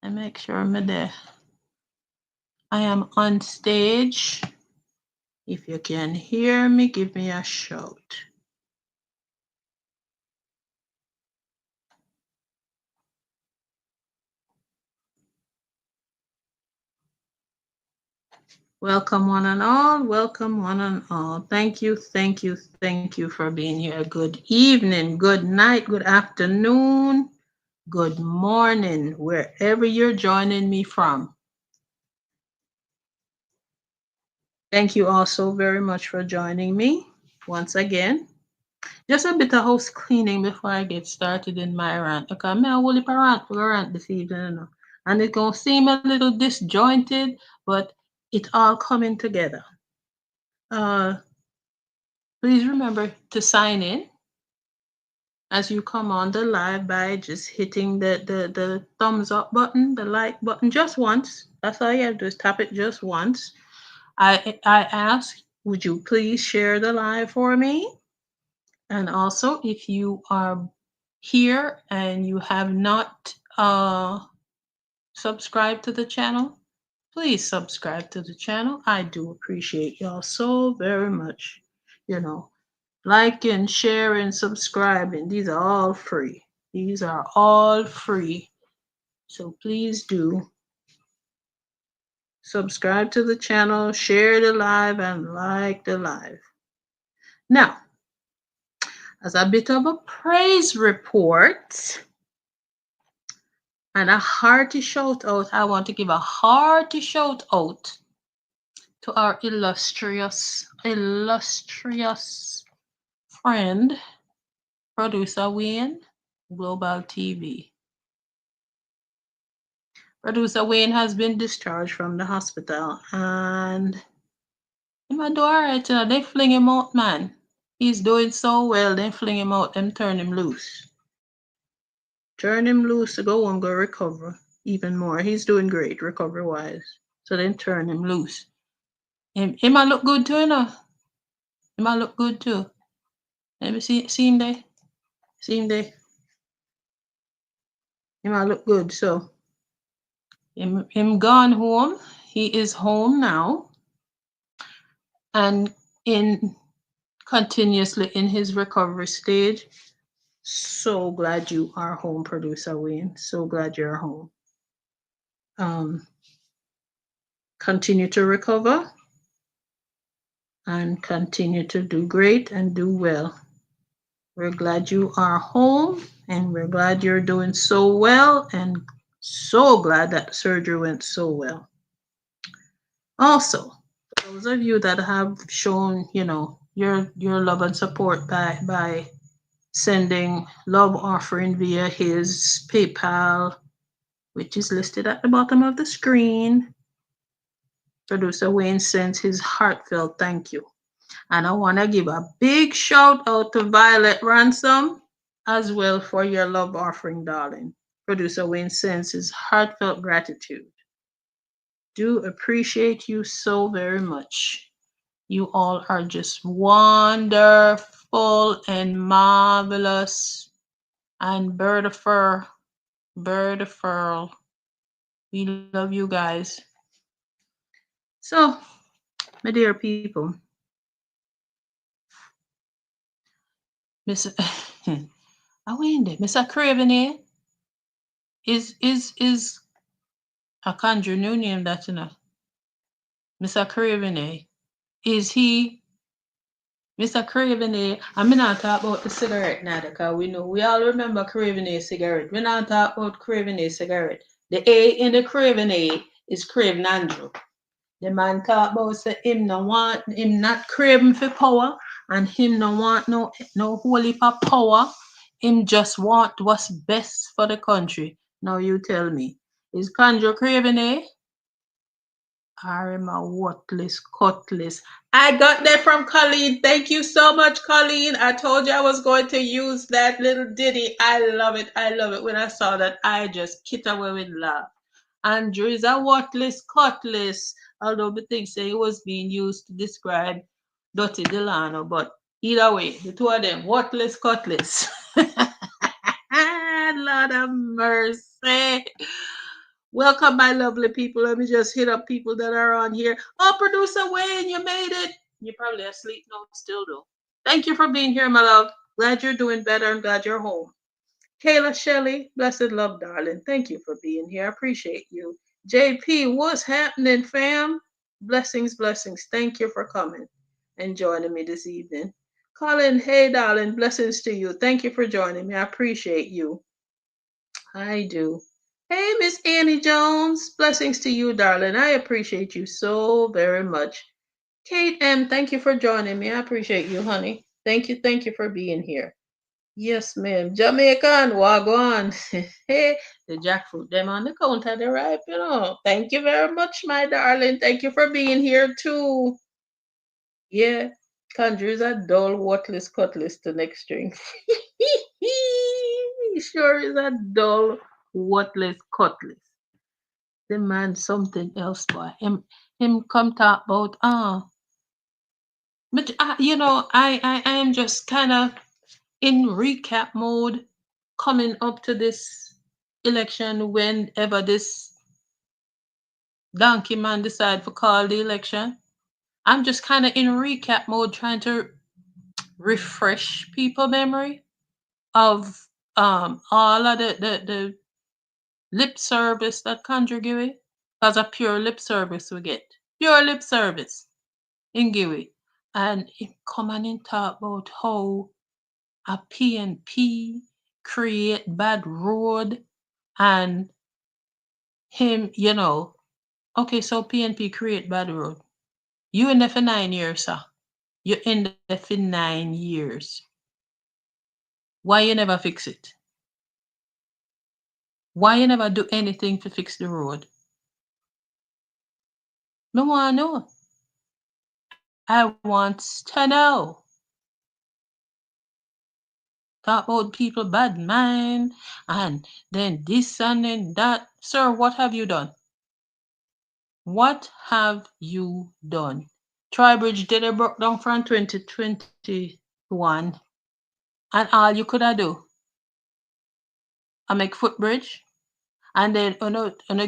I make sure I'm there. I am on stage. If you can hear me, give me a shout. Welcome one and all. Welcome one and all. Thank you, thank you, thank you for being here. Good evening, good night, good afternoon, good morning, wherever you're joining me from. Thank you all so very much for joining me once again. Just a bit of house cleaning before I get started in my rant. Okay, I'm a whole rant this evening, you know. And it's gonna seem a little disjointed, but it's all coming together. Please remember to sign in as you come on the live by just hitting the thumbs up button, the like button just once. That's all you have to do is tap it just once. I ask, would you please share the live for me? And also, if you are here and you have not subscribed to the channel, please subscribe to the channel. I do appreciate y'all so very much. You know, liking, sharing, subscribing, these are all free. These are all free. So please do subscribe to the channel, share the live, and like the live. Now, as a bit of a praise report and a hearty shout out, I want to give a hearty shout out to our illustrious friend, producer Wayne, Global TV. Producer Wayne has been discharged from the hospital and he might do all right. They fling him out, man. He's doing so well, they fling him out, them turn him loose. Turn him loose to go and go recover even more. He's doing great recovery-wise. So then turn him loose. He might look good too, you know. He might look good too. Let me see him there. See him there. He might look good. So him gone home. He is home now. And continuously in his recovery stage. So glad you are home, producer Wayne. So glad you're home. Continue to recover and continue to do great and do well. We're glad you are home and we're glad you're doing so well and so glad that the surgery went so well. Also, for those of you that have shown, you know, your love and support by sending love offering via his PayPal, which is listed at the bottom of the screen. Producer Wayne sends his heartfelt thank you. And I want to give a big shout out to Violet Ransom as well for your love offering, darling. Producer Wayne sends his heartfelt gratitude. Do appreciate you so very much. You all are just wonderful and marvelous. And bird of fur, we love you guys. So, my dear people, Mr. Mr. Craven is a CONDREW new name that you know. Mr. Craven is he Mr. Craven I'm not talking about the cigarette now because we all remember Craven cigarette. We're not talking about Craven cigarette. The A in the Craven is Craven Andrew. The man talk about say him not craving for power and him no want no holy for power. Him just want what's best for the country. Now you tell me, is CONDREW craving I'm a Wutliss Cutliss. I got that from Colleen. Thank you so much, Colleen. I told you I was going to use that little ditty. I love it. I love it. When I saw that, I just kit away with laugh. Andrew is a Wutliss Cutliss, although the thing say it was being used to describe Dottie Delano, but either way, the two of them, Wutliss Cutliss. Lord have mercy. Welcome, my lovely people. Let me just hit up people that are on here. Oh, producer Wayne, you made it. You're probably asleep. No, still do. Thank you for being here, my love. Glad you're doing better and glad you're home. Kayla Shelley, blessed love, darling. Thank you for being here. I appreciate you. JP, what's happening, fam? Blessings, blessings. Thank you for coming and joining me this evening. Colin, hey, darling. Blessings to you. Thank you for joining me. I appreciate you. I do. Hey, Miss Annie Jones. Blessings to you, darling. I appreciate you so very much. Kate M., thank you for joining me. I appreciate you, honey. Thank you for being here. Yes, ma'am. Jamaican, wagwan. Hey, the jackfruit, them on the counter, they're ripe, you know. Thank you very much, my darling. Thank you for being here, too. Yeah, CONDREW's a dull, Wutliss Cutliss to next string. Sure is a dull, Wutliss Cutliss. The man something else, boy. Him come talk about, but I am just kind of in recap mode coming up to this election whenever this donkey man decide to call the election. I'm just kind of in recap mode trying to refresh people memory of all of the lip service that Conjure give it. Because a pure lip service we get. Pure lip service in Giwi. And it come and talk about how a PNP create bad road and him, okay, so PNP create bad road. You in there for 9 years, sir. You in there for 9 years. Why you never fix it? Why you never do anything to fix the road? Me want to know. I want to know. Talk about people bad mind and then this and then that. Sir, what have you done? What have you done? Tribridge did a broke down from 2021 and all you could have do I make footbridge and then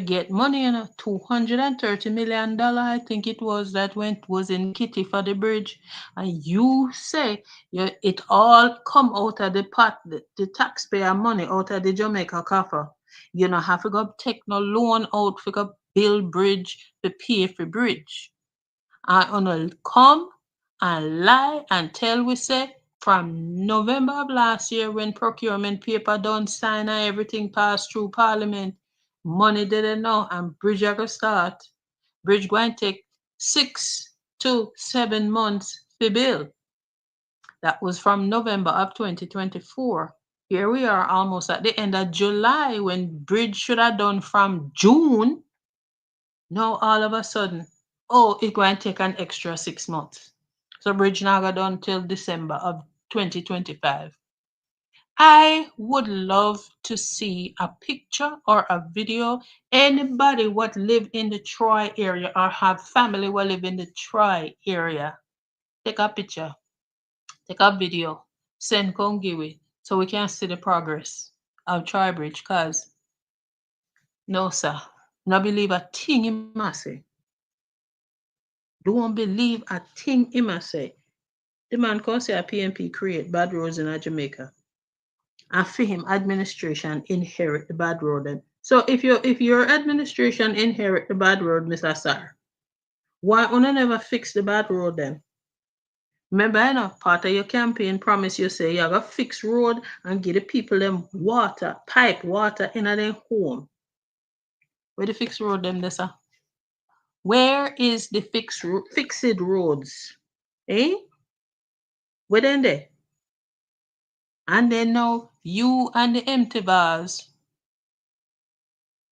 get money, $230 million, I think it was that was in kitty for the bridge. And you say it all come out of the pot, the taxpayer money out of the Jamaica coffer. You don't have to go take no loan out for go build bridge to pay for bridge. I gonna come and lie and tell we say from November of last year when procurement paper done sign and everything passed through Parliament, money didn't know and bridge are gonna start. Bridge going to take 6 to 7 months to build. That was from November of 2024. Here we are almost at the end of July when bridge should have done from June. Now all of a sudden, oh, it's going to take an extra 6 months. So bridge now got done till December of 2025. I would love to see a picture or a video. Anybody what live in the Troy area or have family what live in the Troy area, take a picture, take a video, send Kongiwi so we can see the progress of Troy Bridge. Cause no sir, no believe a thing in my say. Don't believe a thing him a say. The man can say a PNP create bad roads in Jamaica. And for him, administration inherit the bad road then. So if your administration inherit the bad road, Mr. Sir, why una never fix the bad road then? Remember, I know part of your campaign promise you say you have a fix road and give the people them water, pipe water in their home. Where the fix road them there, sir? Where is the fixed roads? Eh? Where then there? And then now you and the empty bars.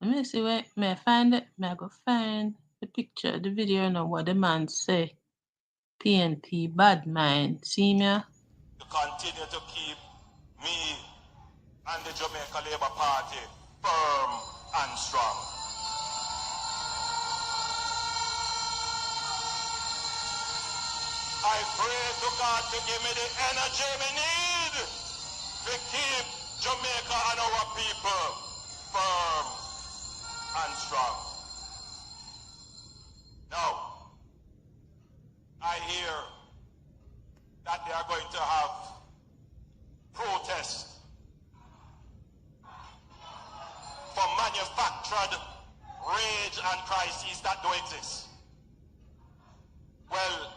Let me see where may I find it. May I go find the picture, the video now what the man say. PNP bad mind. See me? To continue to keep me and the Jamaica Labour Party firm and strong. I pray to God to give me the energy we need to keep Jamaica and our people firm and strong. Now, I hear that they are going to have protests for manufactured rage and crises that don't exist. Well,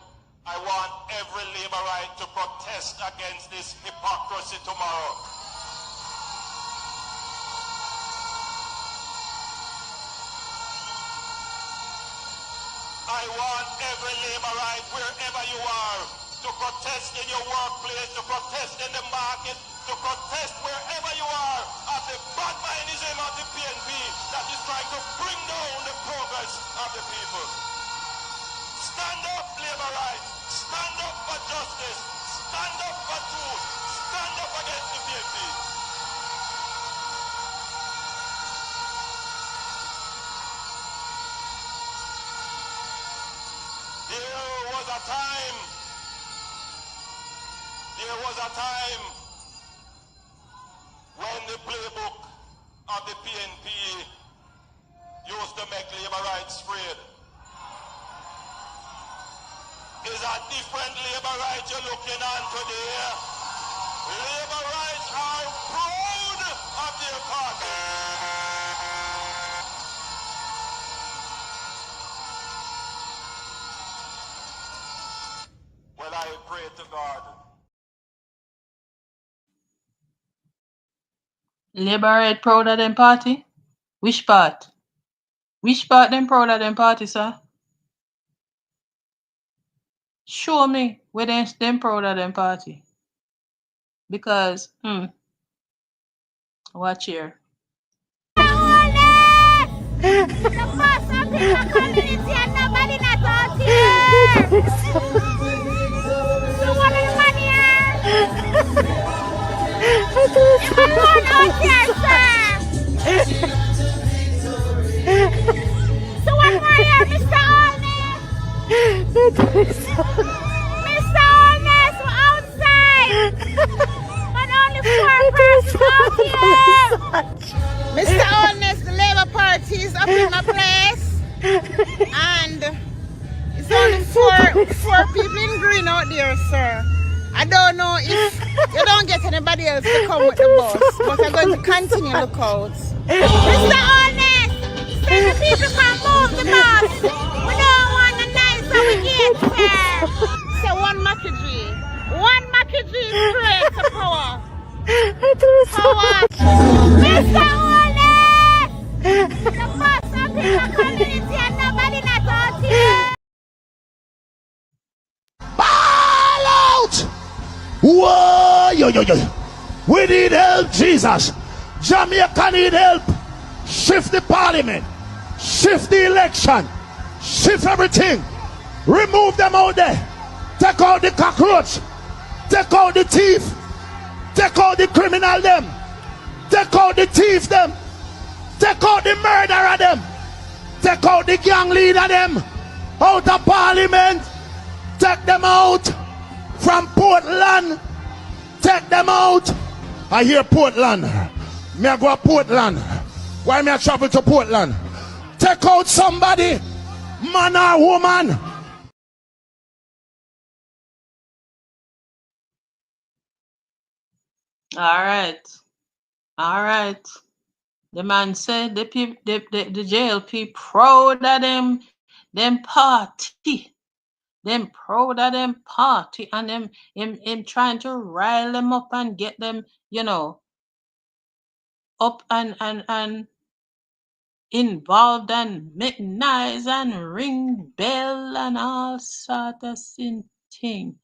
I want every laborite to protest against this hypocrisy tomorrow. I want every laborite, wherever you are, to protest in your workplace, to protest in the market, to protest wherever you are of the bad mindism of the PNP that is trying to bring down the progress of the people. Stand up, laborites. Stand up for justice. Stand up for truth. Stand up against the PNP. There was a time when the playbook of the PNP used to make laborites afraid. Is a different laborite you're looking on today. Laborites are proud of their party. Well, I pray to God. Liberate proud of them party? Which part? Which part them proud of them party, sir? Show me where them proud of them party. Because, watch here. The boss of the community and nobody not out here. So what is money here? If I run out here, sir. So what more here, Mr. Holness? Mr. Holness, we're outside. But only 4 persons out here. Mr. Holness, the Labour Party is up in my place. And it's only four people in green out there, sir. I don't know if you don't get anybody else to come with the bus, but I'm going to continue look out. Mr. Holness, say the people can move the bus. We don't want a nice gate, sir. Say one Mackie. One Mackie is straight to power. Power. Mr. Holness, the boss of the community and nobody not out here. Ball out! Whoa, yo. We need help, Jesus. Jamaica need help. Shift the parliament. Shift the election. Shift everything. Remove them out there. Take out the cockroach. Take out the thief. Take out the criminal them. Take out the thief them. Take out the murderer them. Take out the gang leader them. Out of parliament. Take them out from Portland. Take them out. I hear Portland. Me I go to Portland. Why me I travel to Portland? Take out somebody, man or woman. All right. The man said the JLP proud of them party. Them proud of them party, and him trying to rile them up and get them, up and involved and make noise and ring bell and all sort of thing.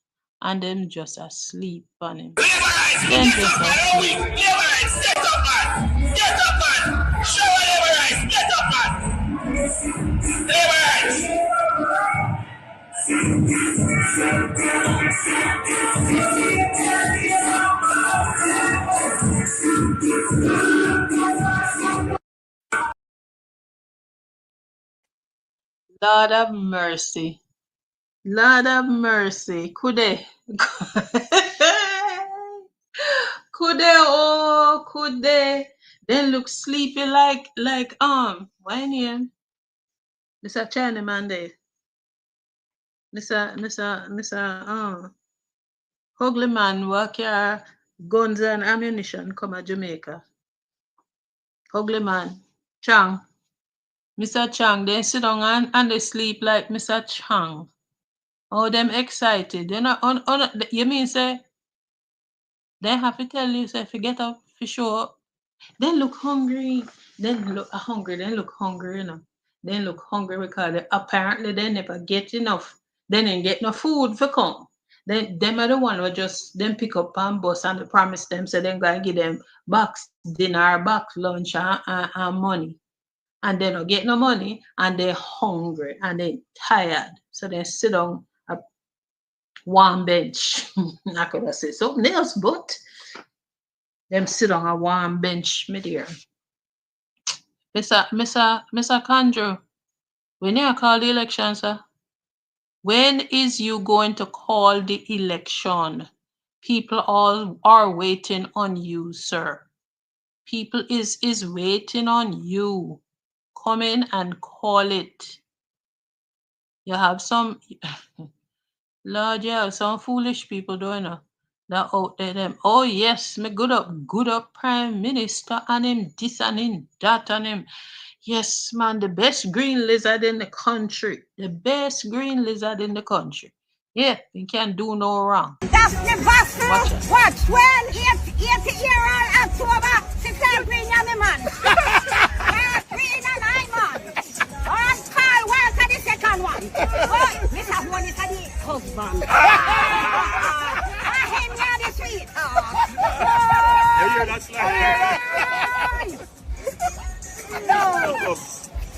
And them just asleep on him. Them just asleep. Laborites, get up, man! Get up, man! Show laborites, get up, man! Laborites! Lord of mercy. Lord of mercy. Could they? Could they? Then look sleepy like why name? Mr. China man there. Mr. Ugly man work here guns and ammunition come to Jamaica. Ugly man. Chang. Mr. Chang, they sit down and they sleep like Mr. Chang. Oh, them excited. They're not you mean say they have to tell you say forget up for sure. Then look hungry. Then look hungry. Then look hungry, you know. Then look hungry because apparently they never get enough. They didn't get no food for come. Then them are the one who just them pick up and bus and they promise them so then gonna give them box dinner, box lunch and money. And they don't get no money and they're hungry and they're tired. So they sit on a warm bench. I could have said something else, but them sit on a warm bench, my dear. Mr. CONDREW, when you call the election, sir? When is you going to call the election? People all are waiting on you, sir. People is waiting on you. Come in and call it. You have some Lord, yeah, some foolish people doing that out there them. Oh yes, me good up Prime Minister and him this and him that and him. Yes, man, the best green lizard in the country. The best green lizard in the country. Yeah, he can't do no wrong. That's the pastor. Watch when 80-year-old October. She can't bring me man. Green and I man. On call welcome the second one. Oh, Mr. One is the husband. Him now the sweetheart. Yeah, that's like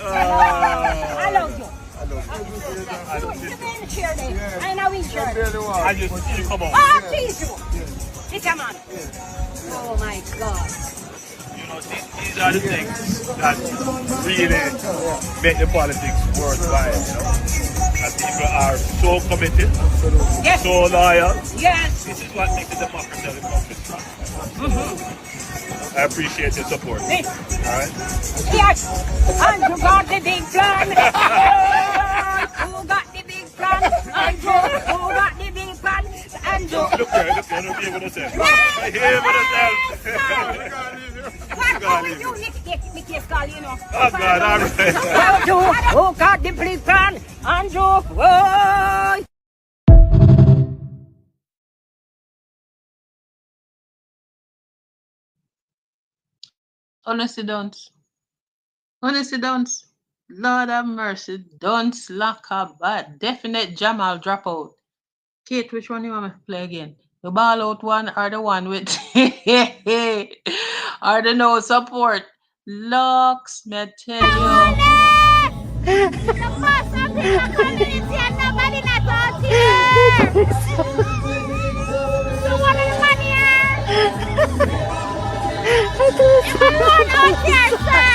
I love you. I know we sure. I just see you come on. Oh, please do. This a man. Oh my God. You know, these are the things that really make the politics worthwhile, you know. And people are so committed, Yes. so loyal. Yes. This is what makes the democracy of the country strong. I appreciate your support. This. Alright? Yes. And you got the big plan. Who got the big plan? And you. Who got the big plan? And you. Look here, don't be able to say. I hear what I What will you make your call, you know? Oh God, alright. And you. Who got the big plan? And you. Whoa. Honestly, don't. Honestly, don't. Lord have mercy. Don't slack a bad. Definite Jamal dropout. Kate, which one you want me to play again? The ball out one or the one with or the no support? Locks, me tell you. The boss of the community and nobody not out here. So what are the money here? Everyone out here, sir.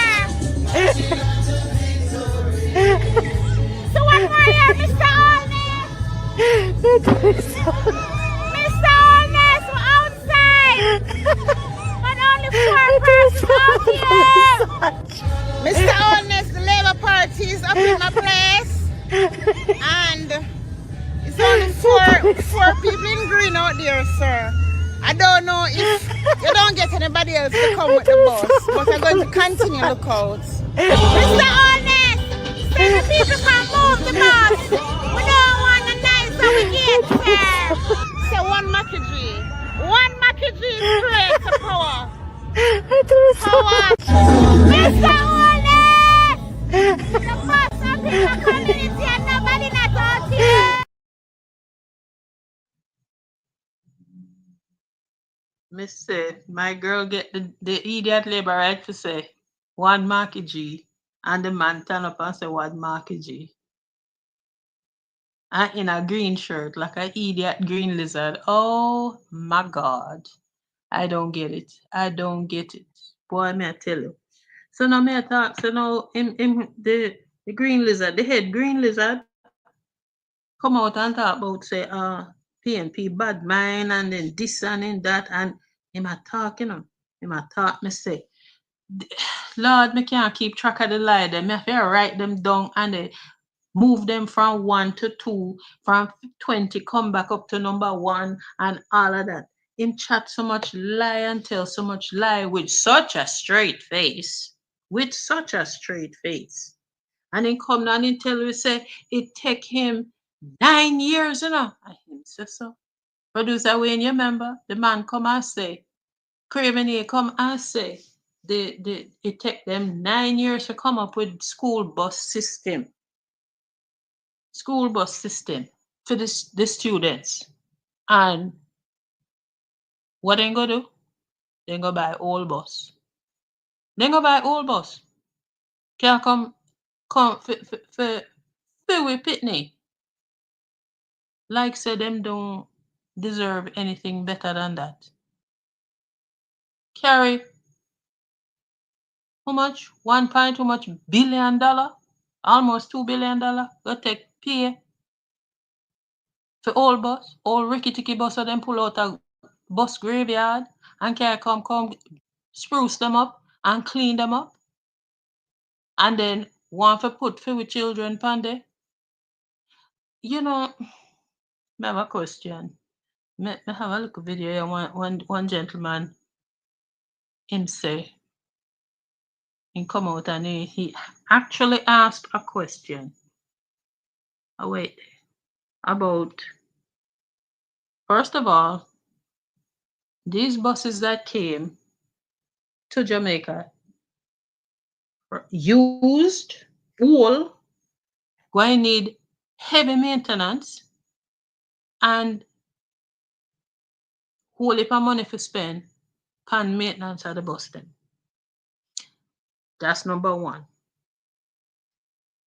So what more here, Mr. Holness? Mr. Holness, we're outside. But only 4 persons out here. Mr. Holness, the Labour Party is up in my place. And it's only four people in green out there, sir. I don't know if you don't get anybody else to come with the bus, but I'm going to continue to look out. Mr. Honest, say the people can move the bus. We don't want a nice gate, sir. Say one Mackie straight to power. Power. Mr. Honest, the bus of the community and nobody not out here. Miss say, my girl get the idiot labor right to say one Marky G and the man turn up and say one Marky G. And in a green shirt, like an idiot green lizard. Oh my God. I don't get it. I don't get it. Boy, may I tell you. So now may I talk, so now the green lizard, the head green lizard, come out and talk about say PNP bad mind and then this and then that and him a talk, you know. Him a talk, me say. Lord, me can't keep track of the lie. Them me have to write them down and they move them from 1 to 2, from 20 come back up to number 1 and all of that. Him chat so much lie and tell so much lie with such a straight face. With such a straight face. And then come down and tell you say it take him 9 years, you know. And him say so. Producer Wayne, you remember? The man come and say, Craven here come and say it take them 9 years to come up with school bus system. School bus system for the students. And what they gonna do? They gonna buy old bus. They gonna buy old bus. Can come for with Pitney. Like say them don't deserve anything better than that. Carry how much? 1 point how much billion dollar? Almost $2 billion. Go take pay for old bus, old ricky ticky bus so them pull out a bus graveyard and can come spruce them up and clean them up. And then want to put for with children pande. You know, I have a question. I have a look video here. One gentleman him say he come out and he actually asked a question. Oh wait, about first of all, these buses that came to Jamaica used, old, going need heavy maintenance and whole heap of money for spend on maintenance of the bus then. That's number one.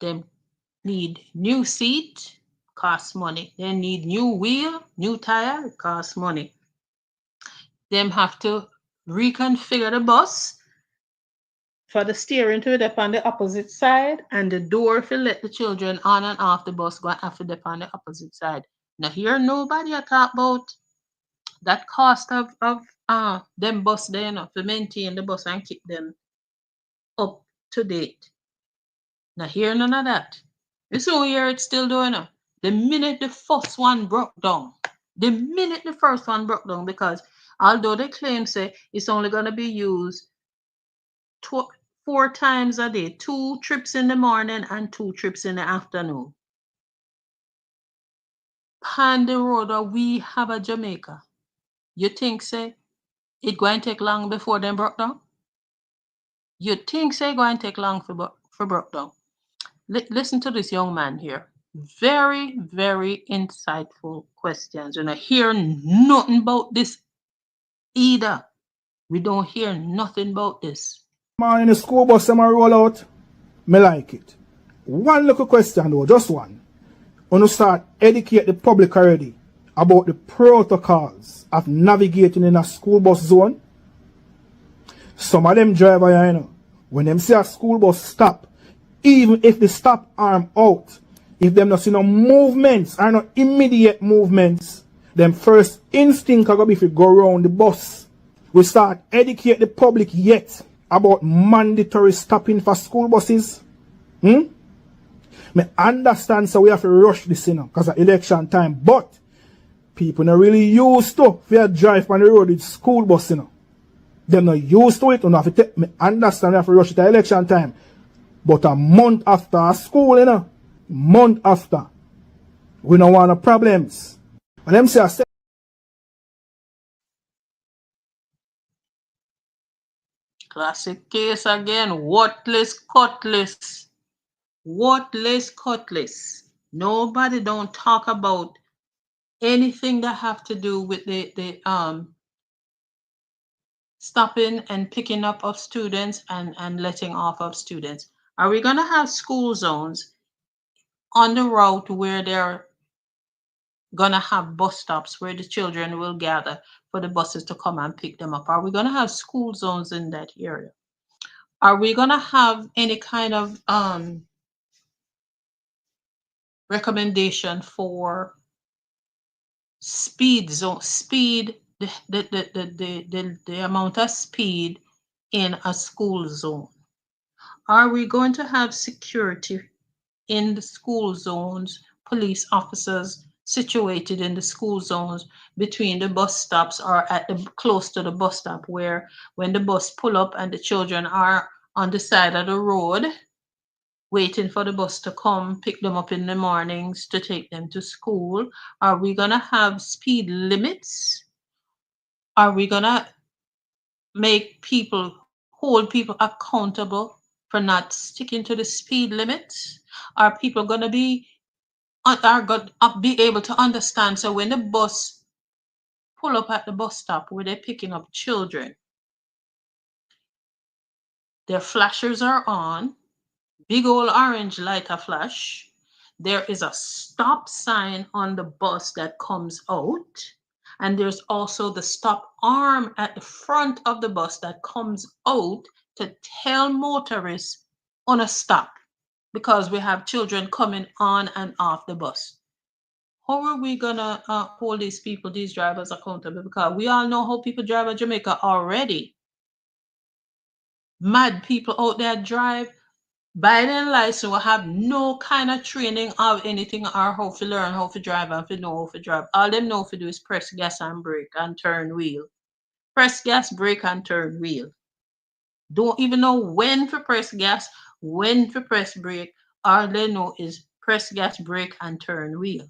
Them need new seat, cost money. They need new wheel, new tire, cost money. Them have to reconfigure the bus for the steering to be on the opposite side and the door to let the children on and off the bus go have to be on the opposite side. Now here nobody talk about that cost of them bus there, you know, to maintain the bus and keep them up to date. Now here none of that. You see here it's still doing it. The minute the first one broke down, because although they claim say it's only gonna be used 4 times a day, 2 trips in the morning and 2 trips in the afternoon. On the road that we have a Jamaica, you think say it going to take long before them broke down? You think say it going to take long for broke down? Listen to this young man here. Very, very insightful questions. And I hear nothing about this either. We don't hear nothing about this. Man, in the school bus, them a roll out. Me like it. One little question though, just one. When you start educate the public already about the protocols of navigating in a school bus zone. Some of them drivers, you know, when them see a school bus stop, even if the stop arm out, if them not see no movements or no immediate movements, them first instinct are gonna be if you go around the bus. We start educate the public yet about mandatory stopping for school buses. Me understand so we have to rush this, you know, because of election time, but people not really used to if you drive on the road with school bus, you know. They're not used to it, and have to take, me understand we have to rush it at election time. But a month after school, you know, month after, we don't want no problems. And them say, Classic case again. Wutliss Cutliss. Wutliss Cutliss. Nobody don't talk about anything that have to do with the stopping and picking up of students and letting off of students. Are we gonna have school zones on the route where they're gonna have bus stops where the children will gather for the buses to come and pick them up? Are we gonna have school zones in that area? Are we gonna have any kind of recommendation for speed zone, the amount of speed in a school zone? Are we going to have security in the school zones, police officers situated in the school zones between the bus stops or at the close to the bus stop, where when the bus pull up and the children are on the side of the road waiting for the bus to come pick them up in the mornings to take them to school? Are we going to have speed limits? Are we going to make people, hold people accountable for not sticking to the speed limits? Are people going to be are going to be able to understand? So when the bus pull up at the bus stop where they're picking up children, their flashers are on, big old orange light a flash. There is a stop sign on the bus that comes out. And there's also the stop arm at the front of the bus that comes out to tell motorists on a stop, because we have children coming on and off the bus. How are we gonna hold these people, these drivers accountable? Because we all know how people drive at Jamaica already. Mad people out there drive. Biden license will have no kind of training of anything or how to learn how to drive and to know how to drive. All them know to do is press gas and brake and turn wheel. Press gas, brake, and turn wheel. Don't even know when to press gas, when to press brake. All they know is press gas, brake, and turn wheel.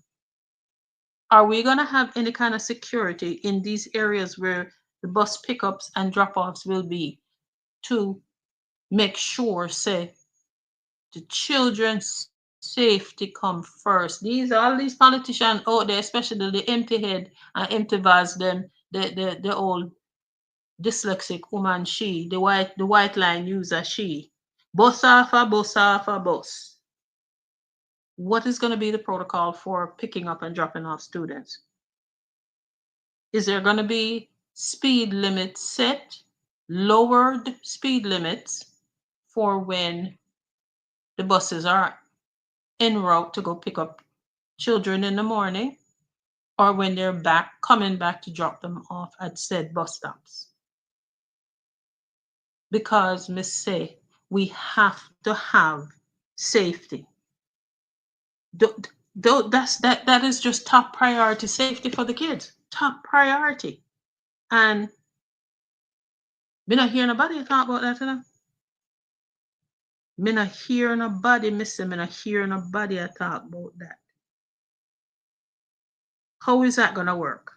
Are we going to have any kind of security in these areas where the bus pickups and drop-offs will be, to make sure, say, the children's safety come first? These all these politicians out there, especially the empty head and empty vase, them the old dyslexic woman, she, the white line user, she. Bus off a bus off a bus. What is going to be the protocol for picking up and dropping off students? Is there going to be speed limits set, lowered speed limits for when the buses are en route to go pick up children in the morning, or when they're coming back to drop them off at said bus stops? Because Miss say we have to have safety. That is just top priority. Safety for the kids, top priority. And we not hear nobody talk about that today. Me not hear nobody, me not hear nobody talk about that. How is that gonna work?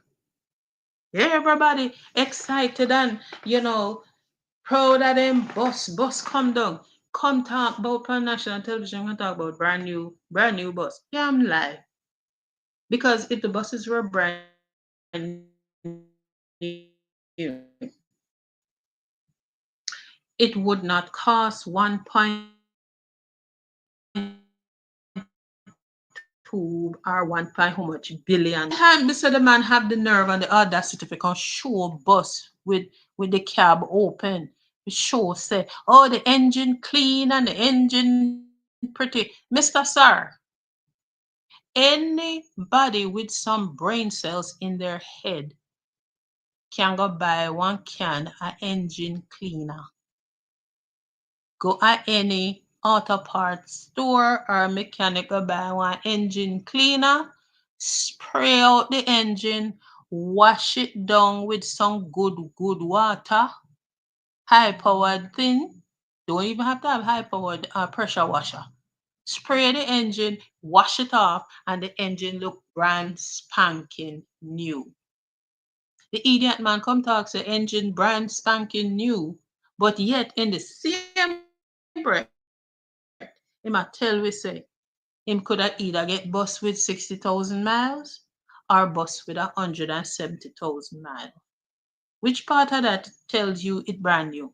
Everybody excited and proud of them bus come down. Come talk about on national television, come talk about brand new bus. Yeah, I'm live. Because if the buses were brand new, it would not cost 1.2 or 1 how much billion. Mr. The man have the nerve and the audacity to come show bus with the cab open. Show say, oh, the engine clean and the engine pretty. Mr. Sir, anybody with some brain cells in their head can go buy one can of engine cleaner. Go at any auto parts store or mechanic, go buy one engine cleaner, spray out the engine, wash it down with some good water, high powered thing. Don't even have to have high powered pressure washer. Spray the engine, wash it off, and the engine look brand spanking new. The idiot man come talk say engine brand spanking new, but yet in the same breath, him a tell we say him could have either get bus with 60,000 miles or bus with 170,000 miles. Which part of that tells you it brand new?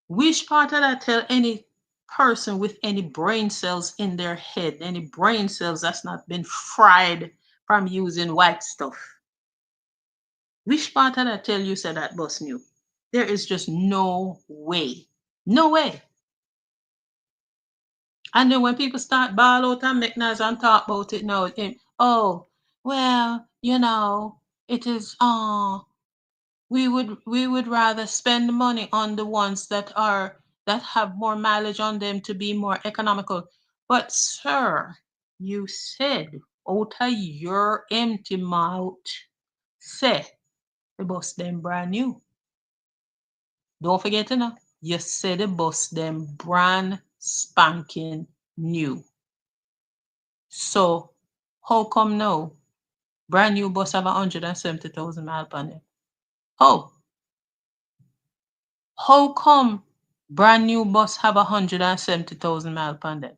Which part of that tell any person with any brain cells in their head, any brain cells that's not been fried from using white stuff? Which part of that tell you said that bus new? There is just no way. No way. And then when people start ball out and make noise and talk about it now, oh, well, it is We would rather spend the money on the ones that have more mileage on them to be more economical. But sir, you said out of your empty mouth, say the bus them brand new. Don't forget to know. You said the bus them brand spanking new. So how come now brand new bus have 170,000 miles on it? How? How come brand new bus have 170,000 miles on them?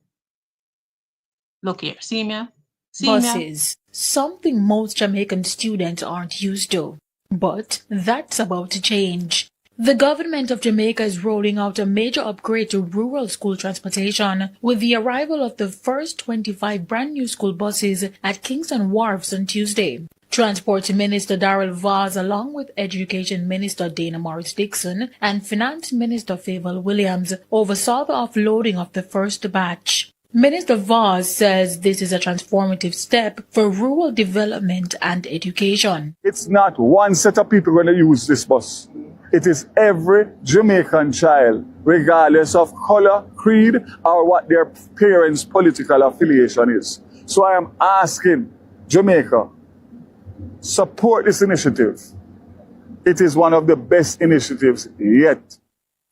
Look here, see me? See me? Buses, something most Jamaican students aren't used to. But that's about to change. The government of Jamaica is rolling out a major upgrade to rural school transportation with the arrival of the first 25 brand new school buses at Kingston Wharves on Tuesday. Transport Minister Darrell Vaz, along with Education Minister Dana Morris Dixon and Finance Minister Favour Williams, oversaw the offloading of the first batch. Minister Vaz says this is a transformative step for rural development and education. It's not one set of people going to use this bus. It is every Jamaican child, regardless of color, creed, or what their parents' political affiliation is. So I am asking Jamaica, support this initiative. It is one of the best initiatives yet.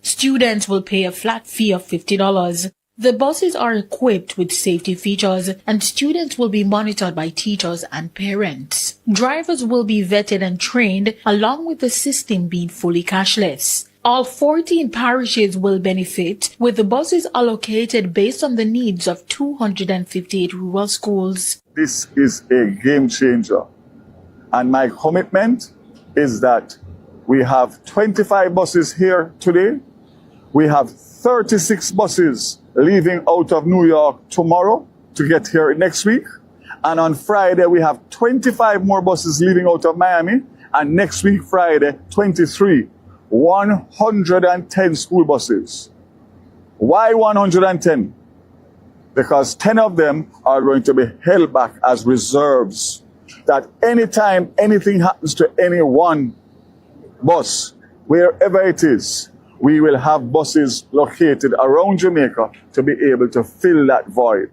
Students will pay a flat fee of $50. The buses are equipped with safety features and students will be monitored by teachers and parents. Drivers will be vetted and trained along with the system being fully cashless. All 14 parishes will benefit, with the buses allocated based on the needs of 258 rural schools. This is a game changer. And my commitment is that we have 25 buses here today. We have 36 buses leaving out of New York tomorrow to get here next week. And on Friday, we have 25 more buses leaving out of Miami. And next week, Friday, 23. 110 school buses. Why 110? Because 10 of them are going to be held back as reserves. That anytime anything happens to any one bus, wherever it is, we will have buses located around Jamaica to be able to fill that void.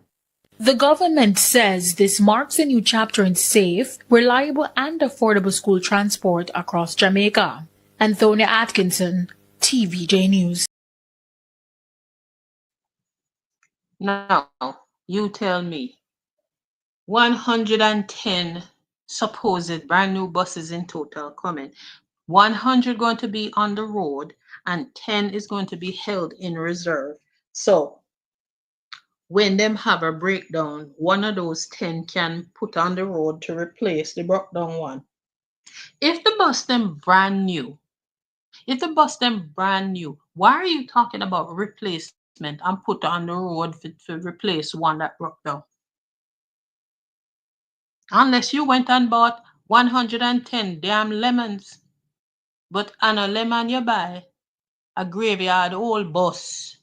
The government says this marks a new chapter in safe, reliable and affordable school transport across Jamaica. Antonia Atkinson, TVJ News. Now, you tell me, 110 supposed brand new buses in total coming. 100 going to be on the road and 10 is going to be held in reserve. So when them have a breakdown, one of those 10 can put on the road to replace the broke down one. If the bus them brand new, why are you talking about replacement and put on the road to replace one that broke down? Unless you went and bought 110 damn lemons. But on a lemon you buy, a graveyard old bus.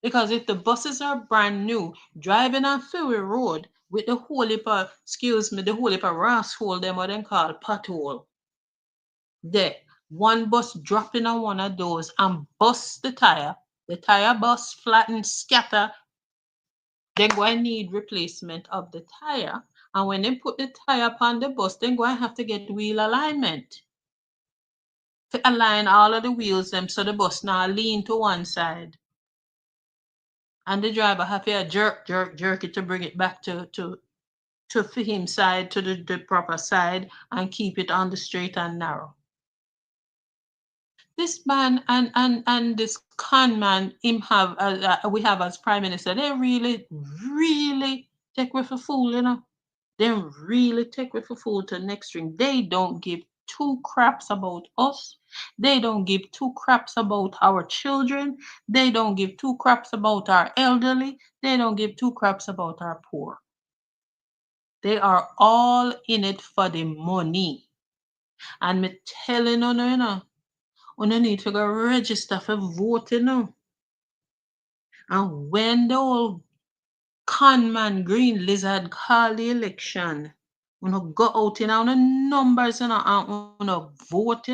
Because if the buses are brand new, driving on Ferry Road with the whole heap of, the whole heap of ras hole, them what them call pothole. There, one bus dropping on one of those and bust the tire bust, flatten, scatter, they're going to need replacement of the tire. And when they put the tire upon the bus, they're going to have to get wheel alignment to align all of the wheels them so the bus now lean to one side. And the driver have to jerk it to bring it back to him side, to the proper side, and keep it on the straight and narrow. This man and this CONMAN we have as Prime Minister, they really take with a fool, you know. They really take with a fool to the next string. They don't give two craps about us. They don't give two craps about our children. They don't give two craps about our elderly. They don't give two craps about our poor. They are all in it for the money. And me telling you need to go register for voting now. And when the old CONMAN Green Lizard call the election, go out in on the numbers and vote,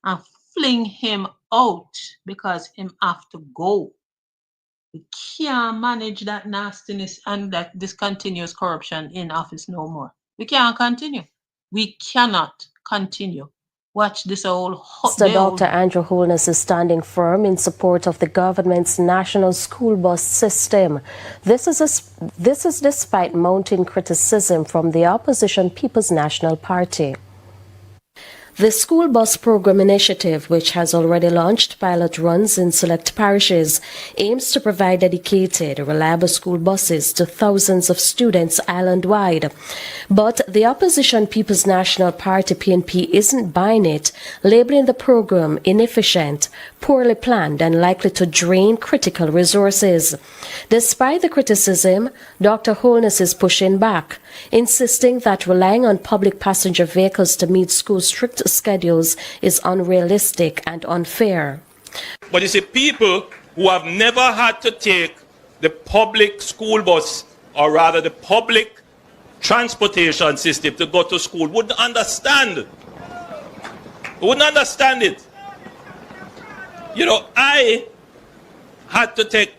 and fling him out because him have to go. We can't manage that nastiness and that discontinuous corruption in office no more. We can't continue. We cannot continue. Watch this old Mr. Dr. Andrew Holness is standing firm in support of the government's national school bus system. This is despite mounting criticism from the opposition People's National Party. The School Bus Program Initiative, which has already launched pilot runs in select parishes, aims to provide dedicated, reliable school buses to thousands of students island-wide. But the opposition People's National Party (PNP) isn't buying it, labeling the program inefficient, poorly planned and likely to drain critical resources. Despite the criticism, Dr. Holness is pushing back, insisting that relying on public passenger vehicles to meet school strict schedules is unrealistic and unfair. But you see, people who have never had to take the public school bus, or rather the public transportation system to go to school, wouldn't understand. Wouldn't understand it. You know, I had to take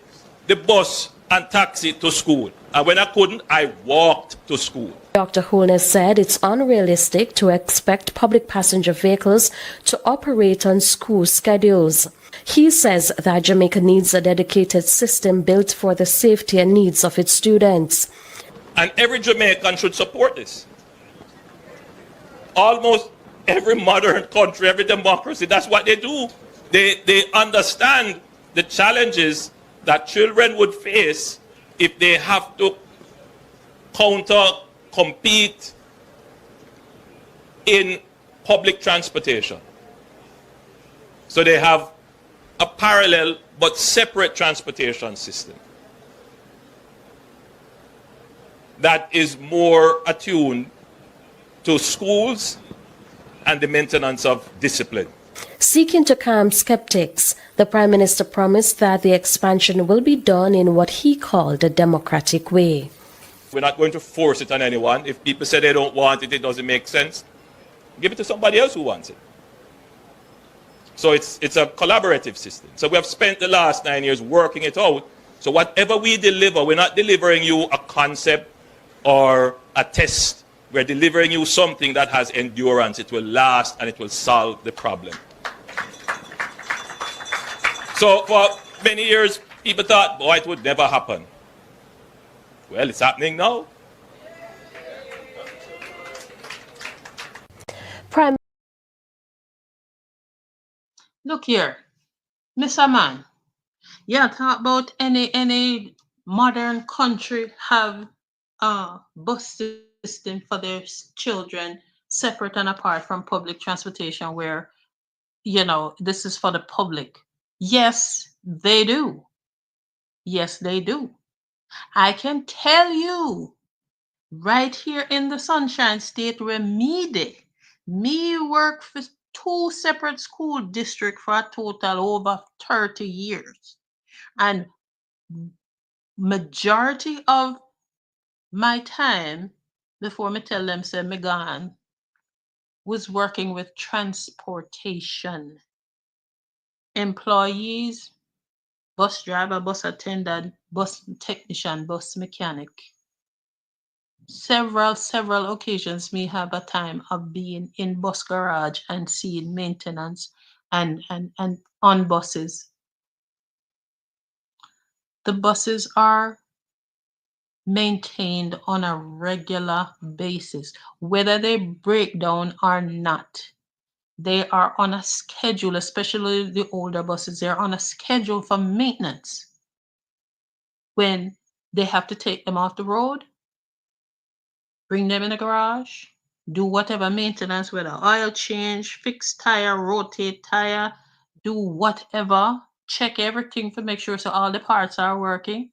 the bus and taxi to school. And when I couldn't, I walked to school. Dr. Holness said it's unrealistic to expect public passenger vehicles to operate on school schedules. He says that Jamaica needs a dedicated system built for the safety and needs of its students. And every Jamaican should support this. Almost every modern country, every democracy, that's what they do. They understand the challenges that children would face if they have to compete in public transportation. So they have a parallel but separate transportation system that is more attuned to schools and the maintenance of discipline. Seeking to calm skeptics, the Prime Minister promised that the expansion will be done in what he called a democratic way. We're not going to force it on anyone. If people say they don't want it, it doesn't make sense, give it to somebody else who wants it. So it's a collaborative system. So we have spent the last 9 years working it out. So whatever we deliver, we're not delivering you a concept or a test. We're delivering you something that has endurance. It will last and it will solve the problem. So for many years, people thought, boy, it would never happen. Well, it's happening now. Look here, Mr. Man. Yeah, talk about any modern country have a bus system for their children separate and apart from public transportation where, you know, this is for the public. Yes, they do. Yes, they do. I can tell you right here in the Sunshine State where me work for 2 separate school districts for a total over 30 years. And majority of my time before me tell them say me gone was working with transportation. Employees, bus driver, bus attendant, bus technician, bus mechanic. Several occasions me have a time of being in bus garage and seeing maintenance and on buses. The buses are maintained on a regular basis, whether they break down or not. They are on a schedule, especially the older buses, they're on a schedule for maintenance. When they have to take them off the road, bring them in the garage, do whatever maintenance, whether oil change, fix tire, rotate tire, do whatever, check everything to make sure so all the parts are working.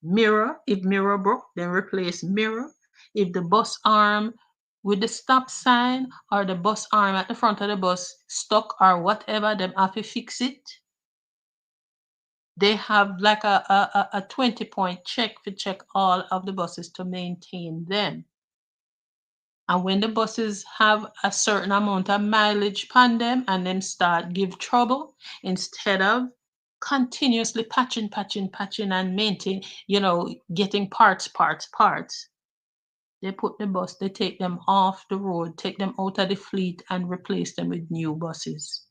Mirror, if mirror broke, then replace mirror. If the bus arm with the stop sign or the bus arm at the front of the bus stuck or whatever, them have to fix it. They have like a 20-point check to check all of the buses to maintain them. And when the buses have a certain amount of mileage on them and them start give trouble, instead of continuously patching and maintain, getting parts, they put the bus, they take them off the road, take them out of the fleet and replace them with new buses.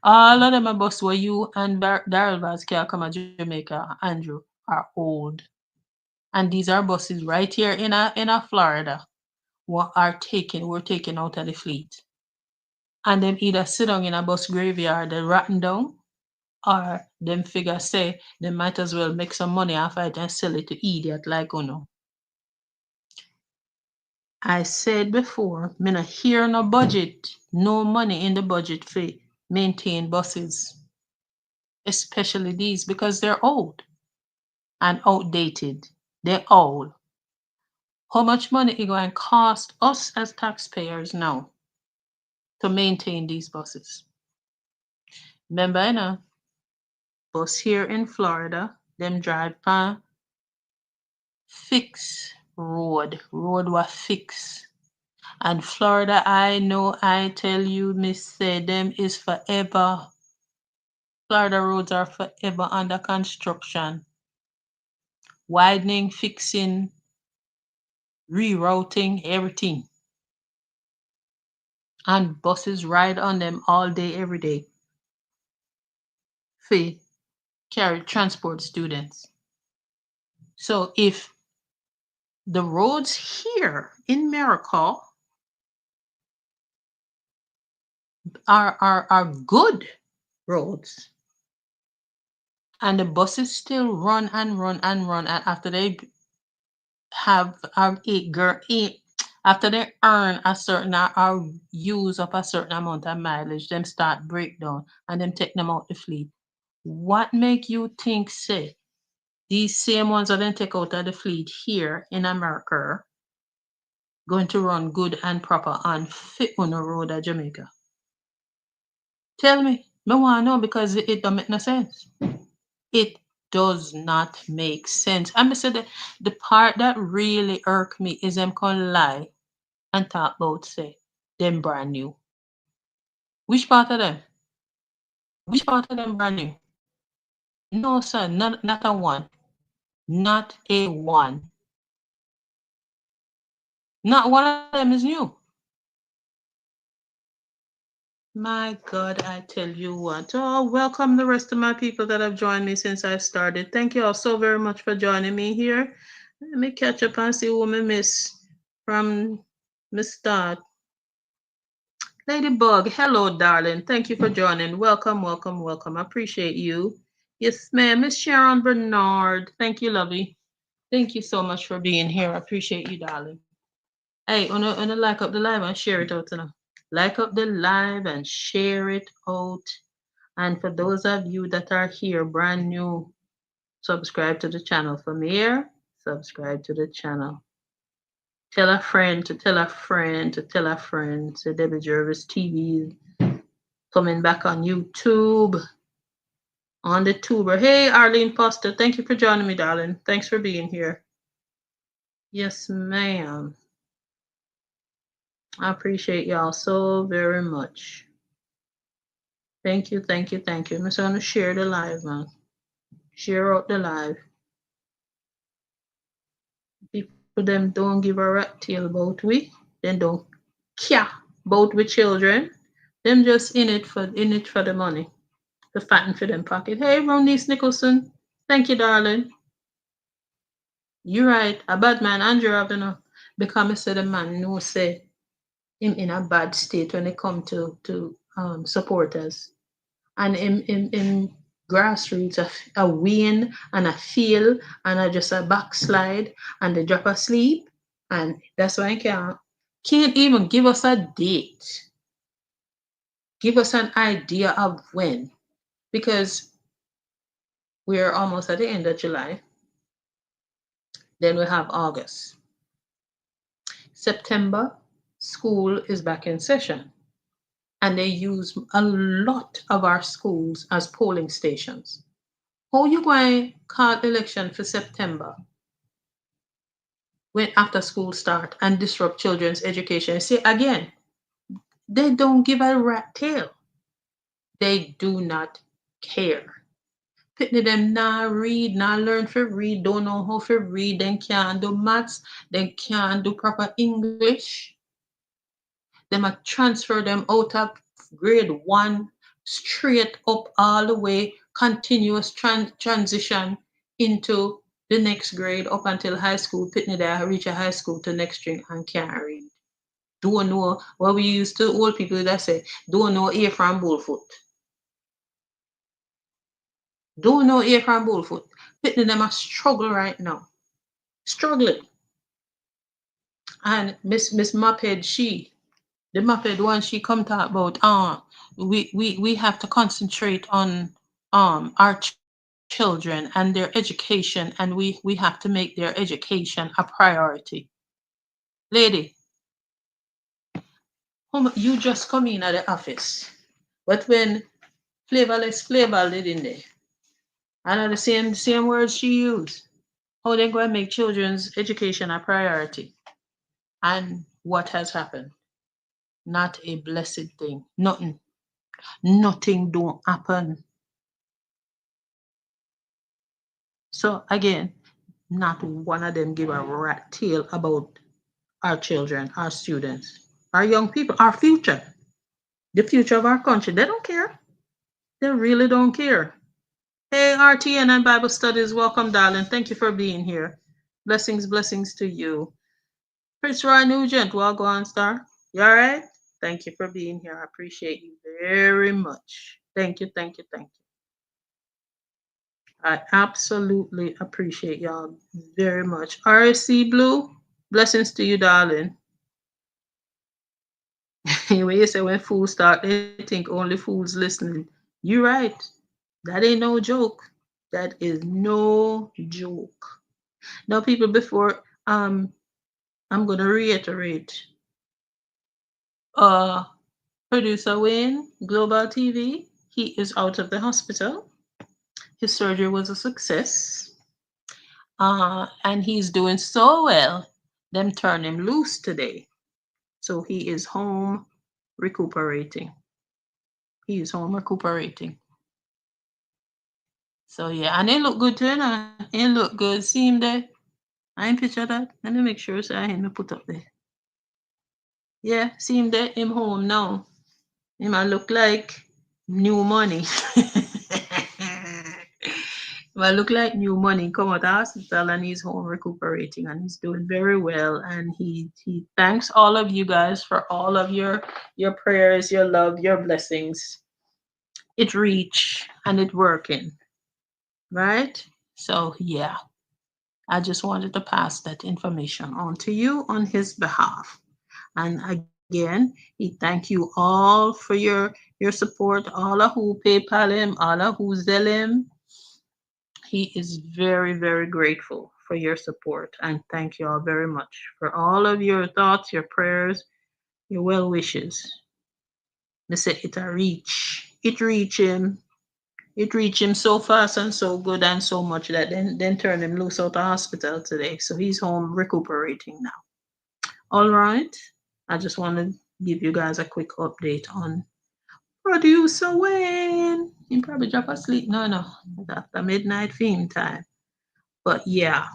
All of them are bus where you and Daryl Vaz can come to Jamaica, Andrew, are old. And these are buses right here in a Florida we're taken out of the fleet. And them either sit down in a bus graveyard, they rotten down, or them figure say they might as well make some money off it and sell it to idiot like Uno. I said before, me not hear no budget, no money in the budget for maintain buses, especially these because they're old and outdated. They're old. How much money it going to cost us as taxpayers now to maintain these buses? Remember, bus here in Florida, them drive on fix road was fix. And Florida, I know, I tell you, miss, say them is forever. Florida roads are forever under construction. Widening, fixing, rerouting, everything. And buses ride on them all day, every day. For carry transport students. So if the roads here in Miracle are good roads, and the buses still run and run and run, and after they have after they earn a certain or use up a certain amount of mileage, them start breakdown and them take them out the fleet. What make you think say these same ones that then take out of the fleet here in America going to run good and proper on fit on the road at Jamaica? Tell me. No one know because it don't make no sense. It does not make sense. I say the part that really irk me is them can lie and talk about say them brand new. Which part of them? Which part of them brand new? No, sir, not a one. Not a one. Not one of them is new. My God, I tell you what. Oh, welcome the rest of my people that have joined me since I started. Thank you all so very much for joining me here. Let me catch up and see who I miss from Miss Start. Ladybug, hello, darling. Thank you for joining. Welcome, welcome, welcome. I appreciate you. Yes, ma'am. Miss Sharon Bernard. Thank you, lovey. Thank you so much for being here. I appreciate you, darling. Hey, wanna like up the live and share it out now. Like up the live and share it out. And for those of you that are here brand new, subscribe to the channel from here. Subscribe to the channel. Tell a friend to tell a friend to tell a friend. So Debbie Jervis TV coming back on YouTube. On the tuber. Hey, Arlene Foster. Thank you for joining me, darling. Thanks for being here. Yes, ma'am. I appreciate y'all so very much. Thank you, thank you, thank you. I'm just going to share the live, man. Share out the live. People them don't give a rat tail about we. Then don't care about we children. Them just in it for the money. The fatten for them pocket. Hey, Ronnice Nicholson. Thank you, darling. You're right. A bad man, Andrew, you know. Because I said the man no say him in a bad state when it come to supporters. And in grassroots a win and a feel and a just a backslide and they drop asleep, and that's why I can't even give us a date, give us an idea of when, because we're almost at the end of July. Then we have August. September, school is back in session, and they use a lot of our schools as polling stations. How you going to call election for September when after school start and disrupt children's education. See, again, they don't give a rat tail. They do not care. Pitney them nah read, nah learn for read, don't know how to read, then can't do maths, then can't do proper English. Them a transfer them out of grade one straight up all the way, continuous transition into the next grade up until high school. Pitney there reach a high school to next string and can't read. Don't know what we used to old people that say, don't know A from Bullfoot. Don't know A from Bullfoot. Pitney them a struggle right now. Struggling. And Miss Muppet, the Muppet one, she come talk about we have to concentrate on our children and their education, and we have to make their education a priority. Lady, you just come in at the office. But when Flavorless did in there, I know the same words she used. How they going to make children's education a priority. And what has happened? Not a blessed thing. Nothing. Nothing don't happen. So again, not one of them give a rat tail about our children, our students, our young people, our future, the future of our country. They don't care. They really don't care. Hey, RTN and Bible Studies, welcome, darling. Thank you for being here. Blessings to you. Prince Roy Nugent, well, go on, star. You all right? Thank you for being here. I appreciate you very much. Thank you. I absolutely appreciate y'all very much. RSC Blue, blessings to you, darling. When you say when fools start, they think only fools listening. You're right. That ain't no joke. That is no joke. Now, people, before I'm gonna reiterate. Uh Producer Wayne, Global TV, he is out of the hospital. His surgery was a success. And he's doing so well, them turn him loose today. So he is home recuperating. He is home recuperating. So yeah, and it look good too, and it look good. See him there? I ain't picture that. Let me make sure so I him put up there. Yeah, see him there? Him home now. Him I look like new money. Well, look like new money come out of hospital and he's home recuperating and he's doing very well. And he thanks all of you guys for all of your prayers, your love, your blessings. It reach and it working, right? So yeah, I just wanted to pass that information on to you on his behalf. And again, he thank you all for your support, all of who PayPal him, all of who Zelle him. He is very, very grateful for your support. And thank you all very much for all of your thoughts, your prayers, your well wishes. Me say it a reach. It reach him. It reach him so fast and so good and so much that then turn him loose out of hospital today. So he's home recuperating now. All right. I just want to give you guys a quick update on Producer Wayne. He probably drop asleep. No. After midnight theme time. But yeah.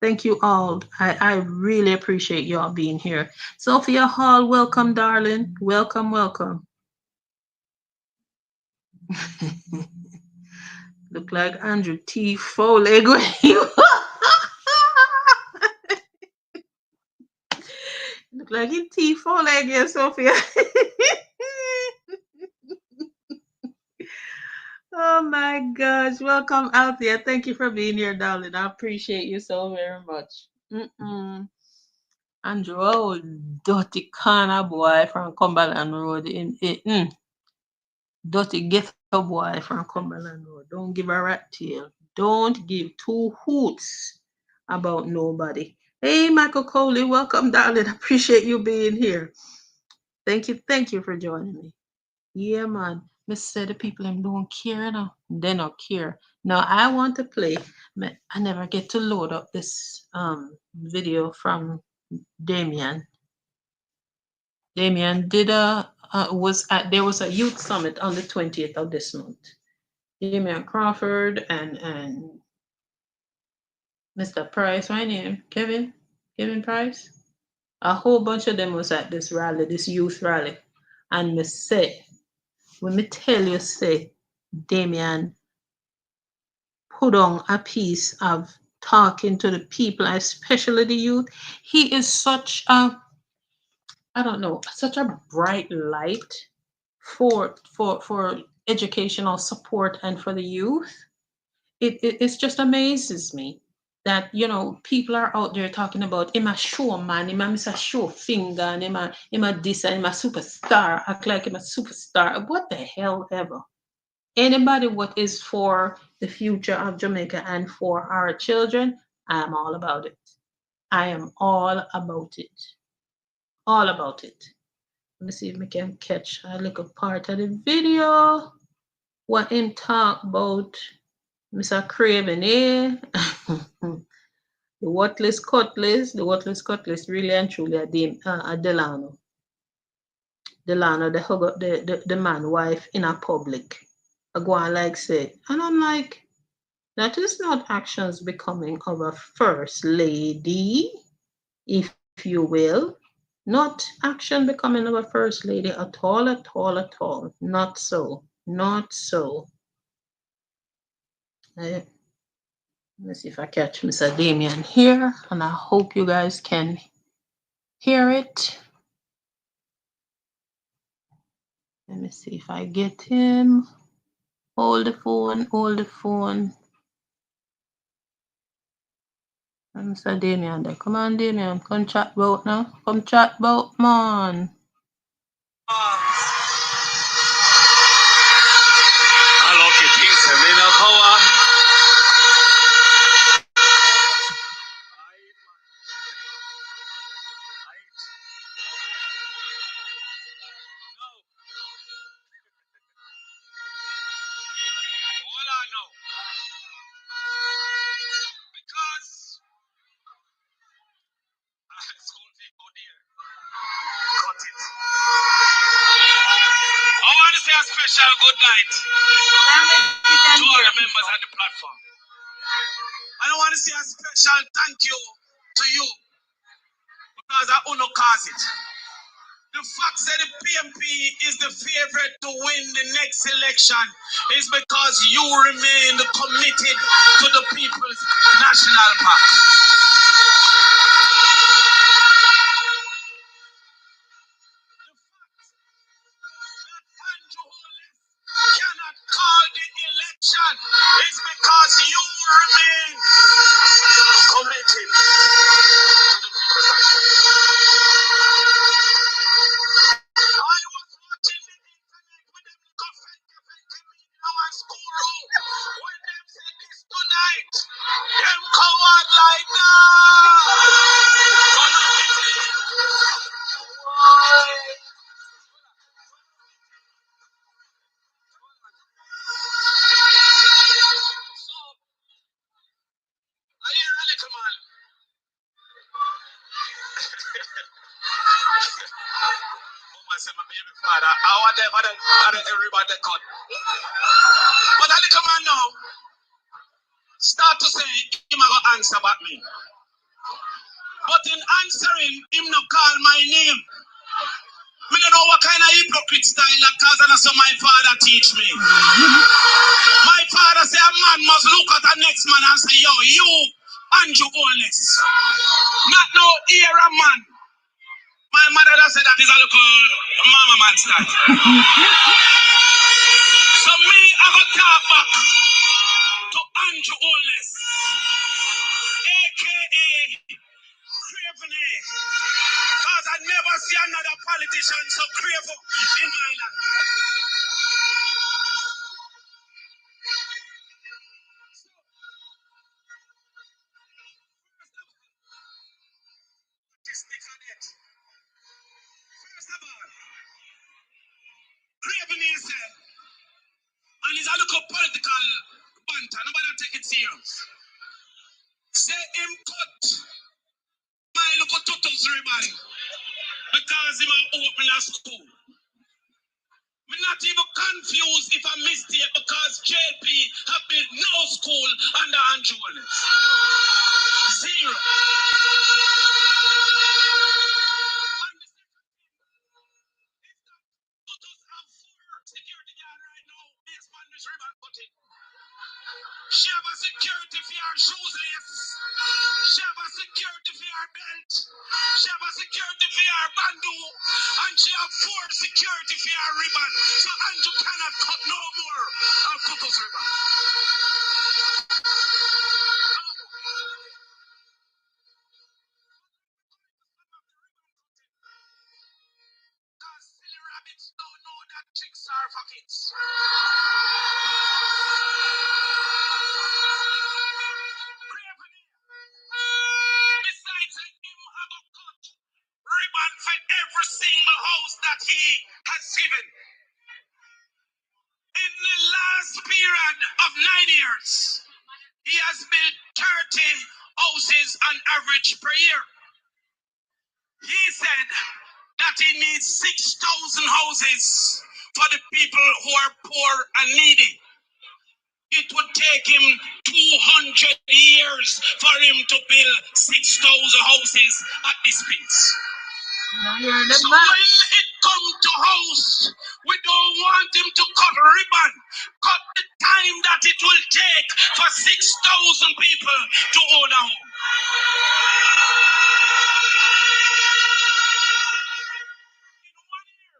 Thank you all. I really appreciate y'all being here. Sophia Hall, welcome, darling. Welcome. Look like Andrew T. Foley. Look like he T. Foley again, Sophia. Oh my gosh. Welcome out there. Thank you for being here, darling. I appreciate you so very much. Andrew, oh, dirty corner boy from Cumberland Road. Dirty ghetto boy from Cumberland Road. Don't give a rat tail. Don't give two hoots about nobody. Hey, Michael Coley, welcome, darling. Appreciate you being here. Thank you for joining me. Yeah, man. Me say the people them don't care now. They don't care. Now I want to play. I never get to load up this video from Damien. Damien did a was at there was a youth summit on the 20th of this month. Damien Crawford and Mr. Price, my name, Kevin Price. A whole bunch of them was at this rally, this youth rally. And me say, when me tell you, say, Damien put on a piece of talking to the people, especially the youth. He is such a, I don't know, such a bright light for educational support and for the youth. It just amazes me that people are out there talking about him a show man, him a miss a show finger, and him a this and him a superstar, act like him a superstar. What the hell ever? Anybody what is for the future of Jamaica and for our children, I am all about it. I am all about it. All about it. Let me see if we can catch a little part of the video. What him talk about Mr. Craven, eh? The Wutliss Cutliss, really and truly a Delano. Delano, they hug up the man wife in a public. I go on like say, and I'm like, that is not actions becoming of a first lady, if you will. Not action becoming of a first lady at all, at all, at all. Not so. Not so. Let me see if I catch Mr. Damien here, and I hope you guys can hear it. Let me see if I get him. Hold the phone, hold the phone. And Mr. Damien there. Come on, Damien. Come chat about now. Come chat about, man. I want to say a special good night to all the members on the platform. And I want to say a special thank you to you because I uno cause it. The fact that the PMP is the favorite to win the next election is because you remain committed to the People's National Party. Cannot call the election is because you remain committed to the people's action. I was watching the internet with them our school room when them said this tonight. Them coward like I want everybody cut. But I little man now start to say him a go answer about me. But in answering, him no call my name. Me don't know what kind of hypocrite style that cause and so my father teach me. My father say a man must look at the next man and say, yo, you Andrew Wutliss. Not no era man. My mother does say that is a little mama man style. So me, I go talk back to Andrew Wutliss, a.k.a. Craven. Because I never see another politician so craven in my life. First of all, Craven said, little political banter. Nobody take it serious. Say him cut my little tutus everybody because him a open a school. I'm not even confused if I mistake because JP have built no school under Andrew Wutliss. Zero. Security guard right now, based on this ribbon cutting. She have a security for her shoes lace. She have a security for her belt. She have a security for her bandu. And she have 4 security for her ribbon. So Andrew cannot cut no more of Tutu's ribbon. Because silly rabbits don't know that chicks are for kids. Besides him have a cut ribbon for every single house that he has given. In the last period of 9 years, he has built 30 houses on average per year. He said that he needs 6,000 houses for the people who are poor and needy. It would take him 200 years for him to build 6,000 houses at this pace. So when it comes to house, we don't want him to cut ribbon, cut the time that it will take for 6,000 people to own a home. In 1 year,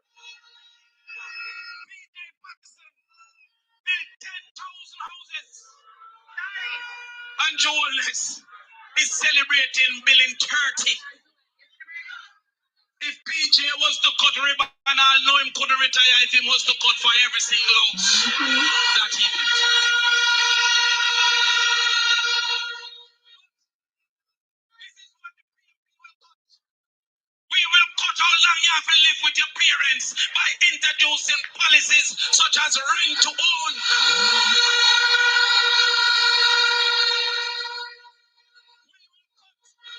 PJ Patterson built 10,000 houses. And Wutliss is celebrating building 30. If PJ was to cut ribbon, I'll know him couldn't retire if he was to cut for every single house that he built. This is what the PMP will cut. We will cut how long you have to live with your parents by introducing policies such as rent to own.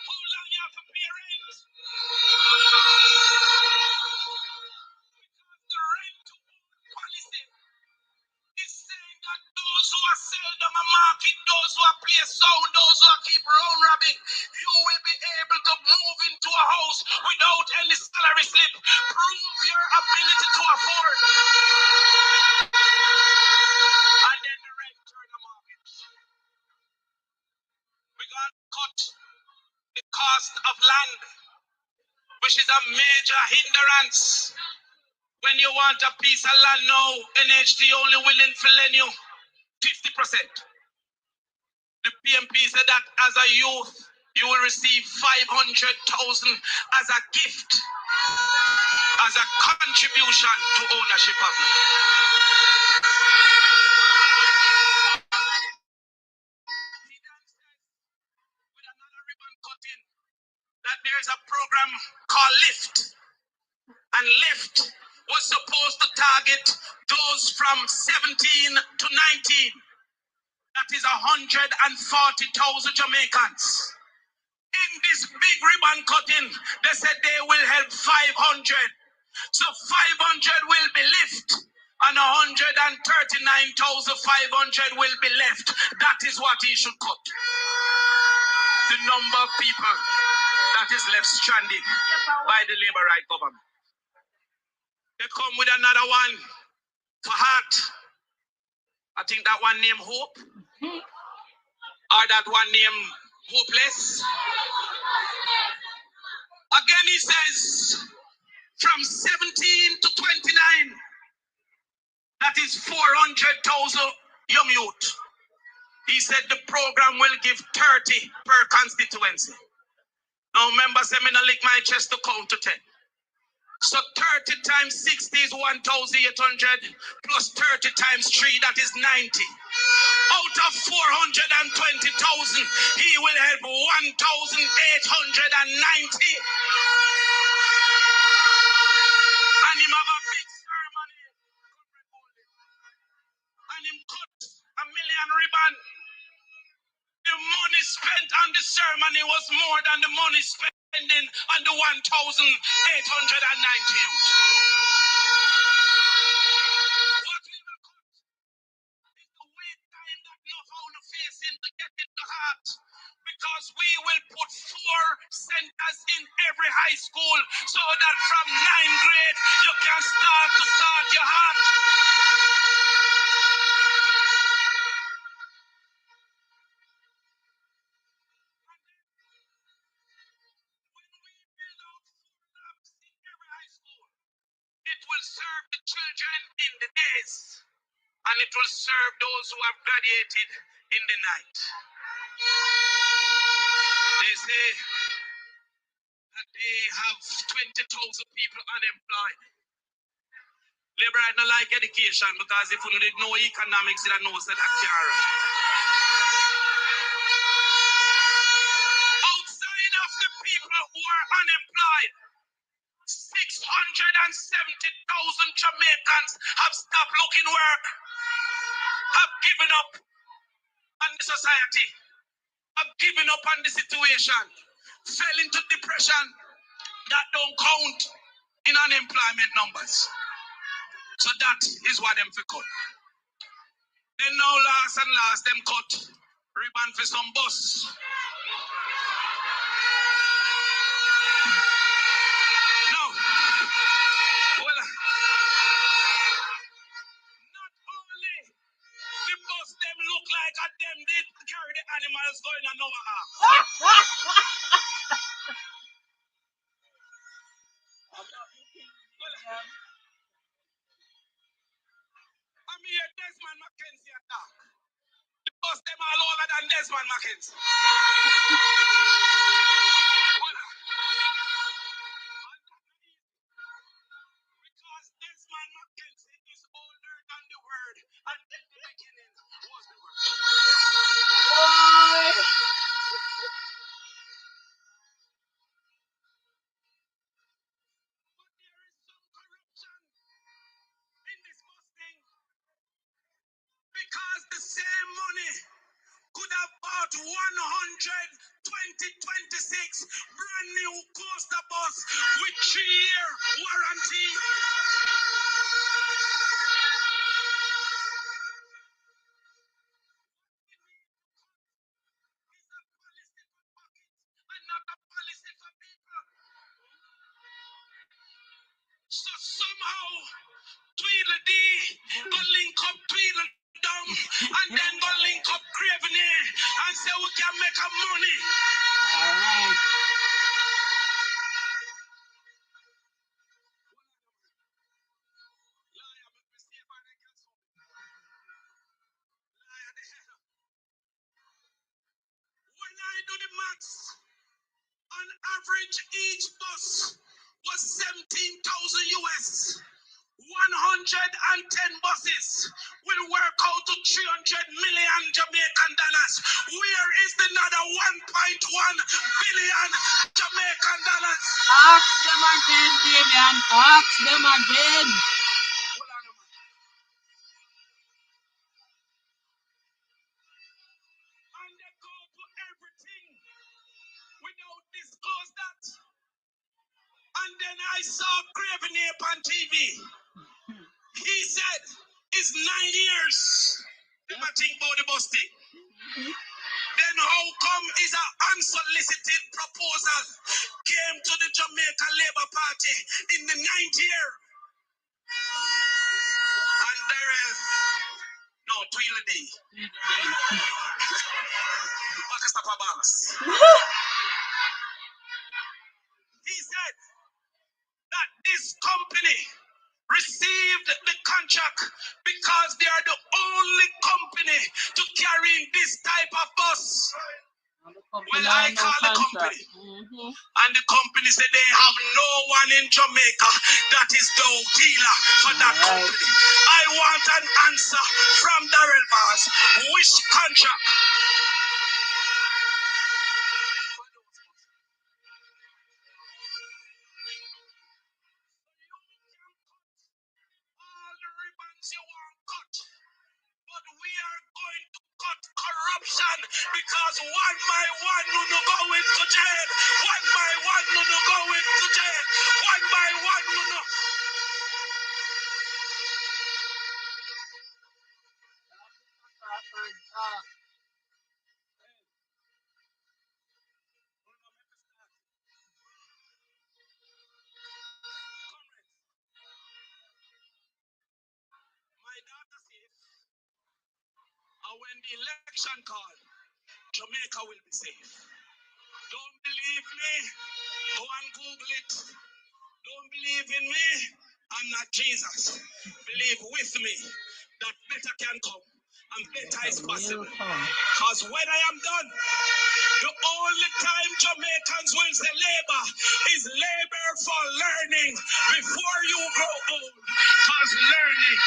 How long you have to pay rent? The rent to own policy is saying that those who are seldom a market, those who are play sound, those who are keep round rabbit, you will be able to move into a house without any salary slip. Prove your ability to afford. And then the rent turn the market. We got cut the cost of land, which is a major hindrance. When you want a piece of land now, NHT only willing to lend you 50%. The PMP said that as a youth, you will receive 500,000 as a gift, as a contribution to ownership of land. He then says, with another ribbon cutting, that there's a program called LIFT. And LIFT was supposed to target those from 17 to 19. That is 140,000 Jamaicans. In this big ribbon cutting, they said they will help 500. So 500 will be left, and 139,500 will be left. That is what he should cut. The number of people that is left stranded by the Labour right government. They come with another one for heart. I think that one named Hope. Or that one named Hopeless. Again, he says, from 17 to 29, that is 400,000 young youth. He said the program will give 30 per constituency. Now, members say, me not lick my chest to count to 10. So 30 times 60 is 1,800 plus 30 times 3, that is 90. Out of 420,000, he will help 1,890. And him have a big ceremony. And him cut was more than the money spending on the 1,890 youth. What we will cut is the wait time that enough on the facing to get in the heart. Because we will put 4 centers in every high school so that from 9th grade you can start your heart. When we build out food labs in every high school, it will serve the children in the days, and it will serve those who have graduated in the night. They say that they have 20,000 people unemployed. Labor I don't like education because if you didn't know economics, you don't know that can't. Outside of the people who are unemployed, 670,000 Jamaicans have stopped looking work, have given up on the society, have given up on the situation, fell into depression that don't count in unemployment numbers. So that is what them for cut. Then now last them cut ribbon for some bus. No. Well, not only the bus them look like a them did carry the animals going on our arm. I mean, Desmond Mackenzie attack. The bus them all older than Desmond Mackenzie. Because Desmond Mackenzie is older than the word, and in the beginning was the word. Boy. But there is some corruption in this busting because the same money could have bought 12026 brand new coaster bus with 3-year warranty. It's a policy for pockets and not a policy for people. So somehow, Tweedledee go link up Tweedledum and then go link up Craven and say we can make a money. All right. When I do the maths, on average each bus was 17,000 US. 110 buses will work out to 300 million Jamaican dollars. Where is the another 1.1 billion Jamaican dollars? Ask them again, Damian. Ask them again. And they go to everything without disclose that. And then I saw Craven on TV. He said it's 9 years. They might think about the bus thing. Then how come is an unsolicited proposal came to the Jamaica Labour Party in the 9th year? And Darrell, no, Tweedledee. Pakistapa Banks. He said that this company received the contract because they are the only company to carry this type of bus. Well, I call the company. And the company said they have no one in Jamaica that is the dealer for that company. I want an answer from Darrell Bars. Which contract? All the ribbons you want cut. But we are going to cut corruption because one by one, no going to jail. One by one, no going to jail. One by one, no. My daughter says, and when the election call, Jamaica will be safe. Don't believe me? Go and Google it. Don't believe in me? I'm not Jesus. Believe with me that better can come and better is possible. Because when I am done, the only time Jamaicans will say labor is labor for learning before you grow old. Because learning.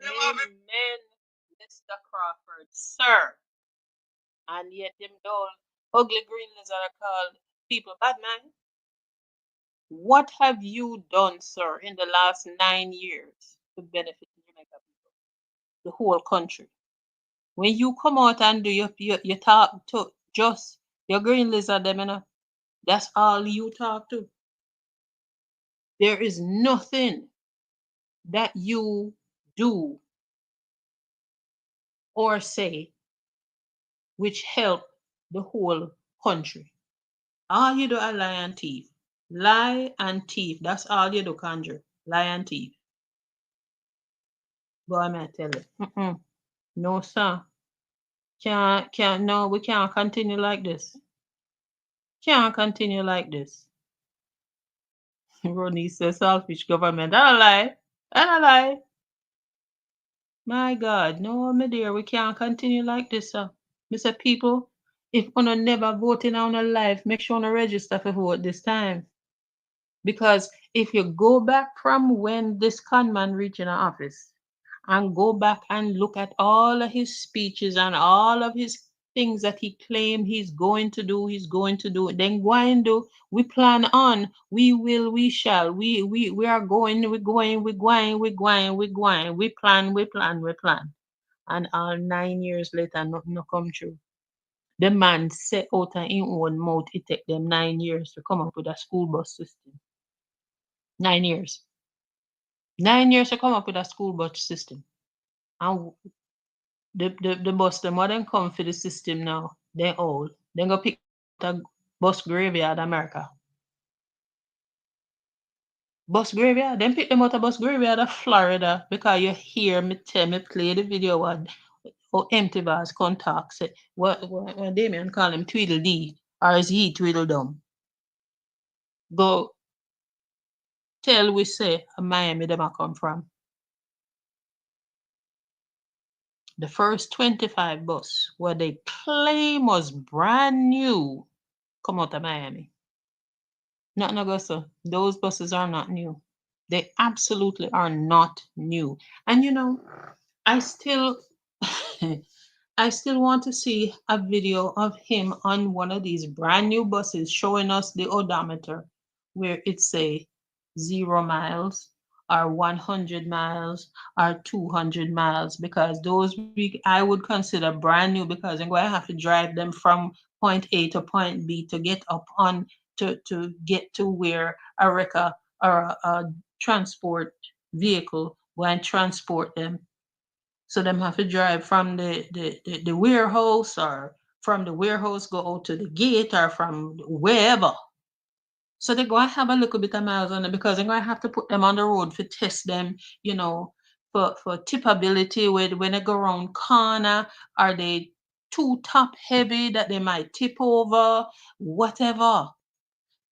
Amen, Mr. Crawford, sir. And yet them don't ugly green lizard are called people bad man. What have you done, sir, in the last 9 years to benefit the Jamaica people, the whole country? When you come out and do your talk to just your green lizard them, that's all you talk to. There is nothing that you do or say which help the whole country. All you do are lie and thief. Lie and thief. That's all you do, CONDREW. Lie and thief. Boy, I tell you. No, sir. No, we can't continue like this. Can't continue like this. Ronnie says selfish government. That's a lie. That's a lie. My God, no, my dear, we can't continue like this, sir. Mr. People, if you never voting on a life, make sure you register for vote this time. Because if you go back from when this CONMAN reached in office and go back and look at all of his speeches and all of his things that he claimed he's going to do, then go and do, we plan on, we will, we shall, we are going, we're going, we're going, we're going, we're going, we plan, we plan, we plan. And all 9 years later, nothing no come true. The man set out in own mouth, it take them 9 years to come up with a school bus system. 9 years. 9 years to come up with a school bus system. And the bus, the more them come for the system now, they old. They go pick the bus graveyard America. Bus graveyard. Then pick them out of bus graveyard of Florida because you hear me tell me play the video what empty bars contact say what Damien call him Tweedledee or is he Tweedledum? Go tell we say Miami them a come from. The first 25 bus what they claim was brand new come out of Miami. Not Augusta. Those buses are not new. They absolutely are not new. And I still I still want to see a video of him on one of these brand new buses showing us the odometer where it say 0 miles or 100 miles or 200 miles because those I would consider brand new because I'm going to have to drive them from point A to point B to get up on to get to where a wrecker or a transport vehicle go and transport them. So them have to drive from the warehouse or from the warehouse go out to the gate or from wherever. So they're going to have a little bit of miles on it because they're going to have to put them on the road to test them, for tippability when they go around corner. Are they too top heavy that they might tip over? Whatever.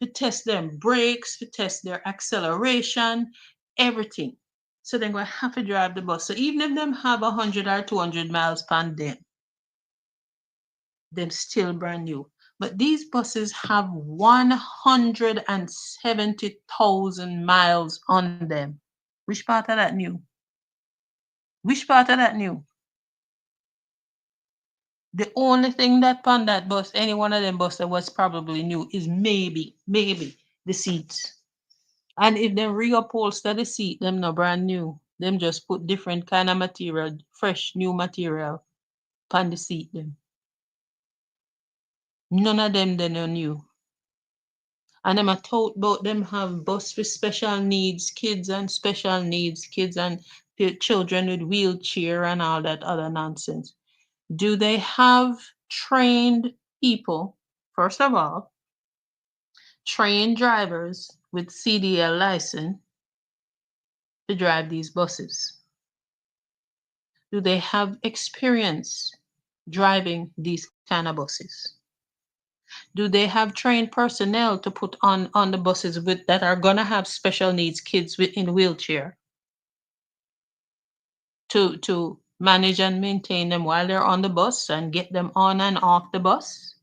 To test them brakes, to test their acceleration, everything. So they're going to have to drive the bus. So even if them have 100 or 200 miles per them still brand new. But these buses have 170,000 miles on them. Which part of that new? Which part of that new? The only thing that on that bus, any one of them bus that was probably new is maybe the seats. And if they reupholster the seat, them no brand new. Them just put different kind of material, fresh new material, on the seat them. None of them they no new. And them a tote boat them have bus with special needs, kids and special needs, kids and children with wheelchair and all that other nonsense. Do they have trained people, first of all, trained drivers with CDL license to drive these buses? Do they have experience driving these kind of buses? Do they have trained personnel to put on the buses with that are gonna have special needs kids with in wheelchair to manage and maintain them while they're on the bus and get them on and off the bus?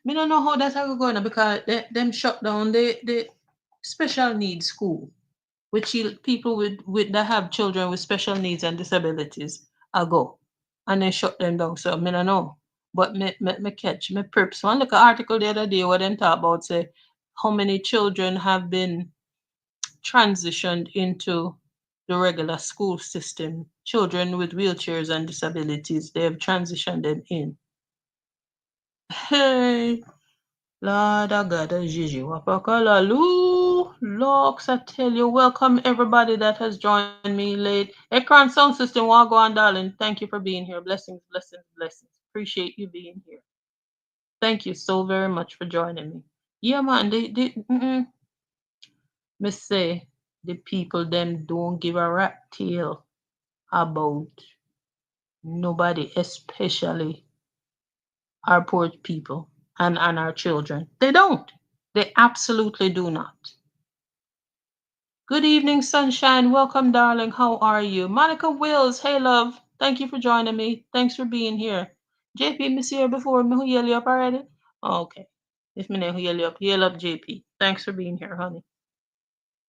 Me don't know how that's how going on because them shut down the special needs school with people with that have children with special needs and disabilities ago, and they shut them down. So me don't know, but me catch me perps one look at article the other day where them talk about say how many children have been transitioned into the regular school system. Children with wheelchairs and disabilities, they have transitioned them in. Hey, Lord of God, Gigi Wapakalaloo. Locks, I tell you, welcome everybody that has joined me late. Ekron Sound System, Wagwan, darling. Thank you for being here. Blessings, blessings, blessings. Appreciate you being here. Thank you so very much for joining me. Yeah, man, me say the people them don't give a rat tail about nobody, especially our poor people and our children. They don't. They absolutely do not. Good evening, sunshine. Welcome, darling. How are you? Monica Wills. Hey, love. Thank you for joining me. Thanks for being here. JP, miss here before. Me who yell you up already? Oh, okay. If me who yell up JP. Thanks for being here, honey.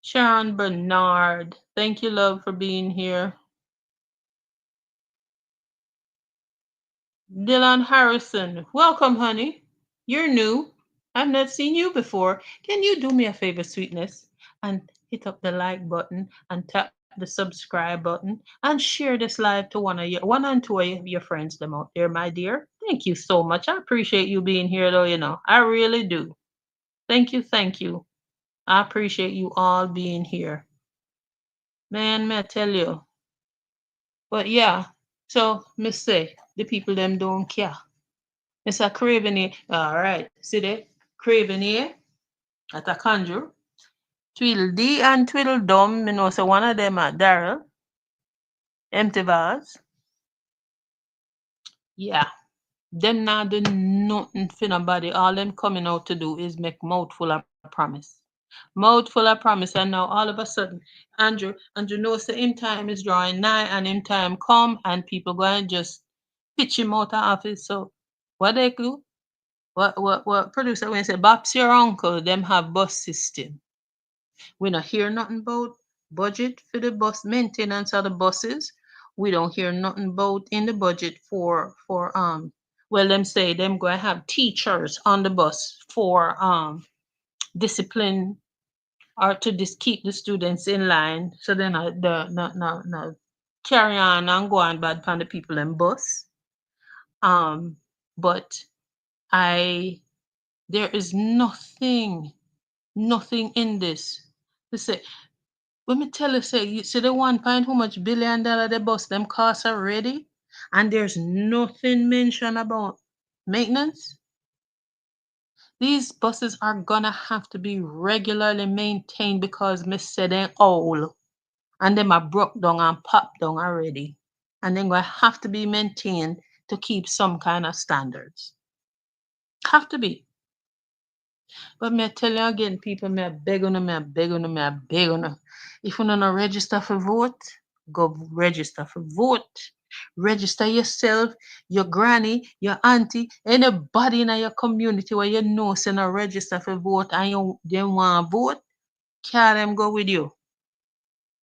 Sharon Bernard. Thank you, love, for being here. Dylan Harrison. Welcome, honey. You're new. I've not seen you before. Can you do me a favor, sweetness, and hit up the like button and tap the subscribe button and share this live to one and two of your friends them out there, my dear. Thank you so much. I appreciate you being here though, I really do. Thank you, thank you. I appreciate you all being here. Man, may I tell you. But yeah, so Miss say the people them don't care. Mr. Craven here. All right, see there? Craven here at a CONDREW. Tweedledee and Tweedledum, you know, so one of them are Daryl. Empty vase. Yeah. Them not do nothing for nobody. All them coming out to do is make mouthful of promise. Mouthful of promise. And now all of a sudden, Andrew knows the him time is drawing nigh and him time come and people go and just pitch him out of office. So what they do? What producer when say Bob's your uncle, them have bus system. We don't hear nothing about budget for the bus maintenance of the buses. We don't hear nothing about in the budget for well them say them going to have teachers on the bus for discipline or to just keep the students in line so then no carry on and go on bad upon the people in bus. But I there is nothing in this. They say, let me tell you, say, you see the 1 point how much $1 billion the bus them cost already, and there's nothing mentioned about maintenance. These buses are gonna have to be regularly maintained because me said they old and them are broke down and popped down already, and they're gonna have to be maintained to keep some kind of standards. Have to be. But me tell you again, people, me I beg on me I beg on me I beg on. If you don't register for vote, go register for vote. Register yourself, your granny, your auntie, anybody in your community where you know say no register for vote and you them want vote, carry them go with you.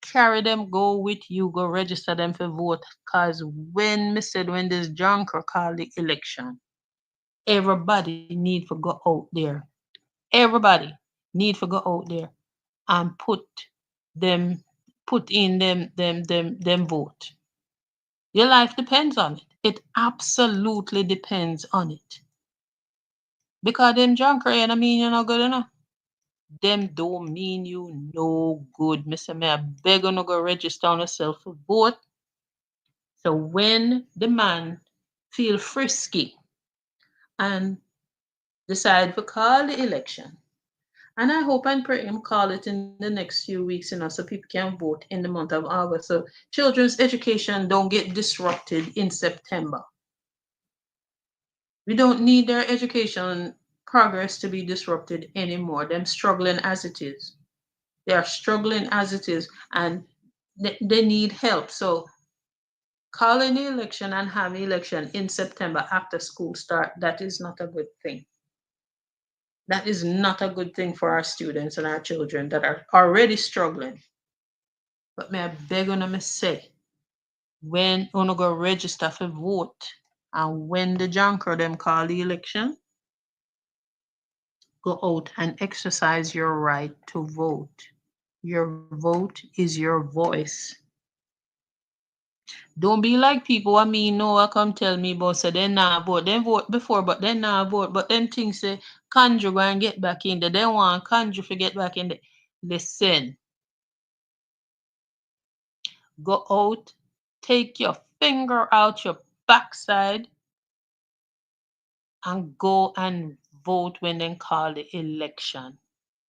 Carry them go with you, go register them for vote. Cause when me said when this junker call the election, everybody need to go out there. Everybody need to go out there and them put in them vote. Your life depends on it. It absolutely depends on it. Because them junk I mean you're not good enough. Them don't mean you no good. Mr. May I beg you to go register on yourself for vote. So when the man feel frisky and decide to call the election, and I hope and pray him call it in the next few weeks, so people can vote in the month of August. So children's education don't get disrupted in September. We don't need their education progress to be disrupted anymore. Them struggling as it is. They are struggling as it is, and they need help. So calling the election and having election in September after school start, that is not a good thing. That is not a good thing for our students and our children that are already struggling. But may I beg on me say, when you go register for vote and when the junker them call the election, go out and exercise your right to vote. Your vote is your voice. Don't be like people I mean no I come tell me about say they nah vote. They vote before but they nah vote. But them things say CONDREW go and get back in there. They want CONDREW to get back in there. Listen. Go out, take your finger out your backside and go and vote when they call the election.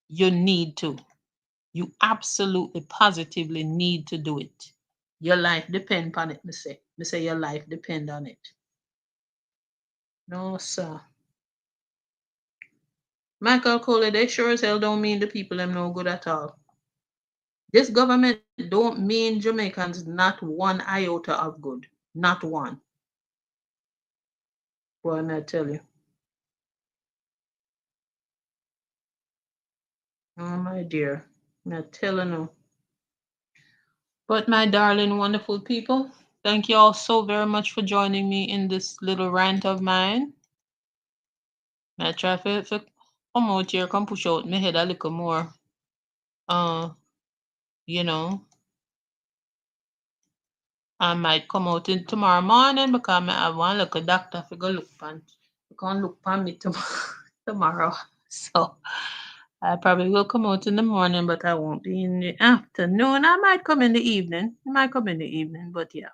You need to. You absolutely positively need to do it. Your life depend on it, me say. Me say your life depend on it. No, sir. Michael Coley, they sure as hell don't mean the people them no good at all. This government don't mean Jamaicans not one iota of good. Not one. Boy, may I tell you. Oh, my dear. May I tell you no. But my darling, wonderful people, thank you all so very much for joining me in this little rant of mine. I try to come out here, come push out my head a little more. You know, I might come out in tomorrow morning because I want to look a doctor to go look pan. You can't look pan me tomorrow. So I probably will come out in the morning, but I won't be in the afternoon. I might come in the evening. I might come in the evening, but yeah.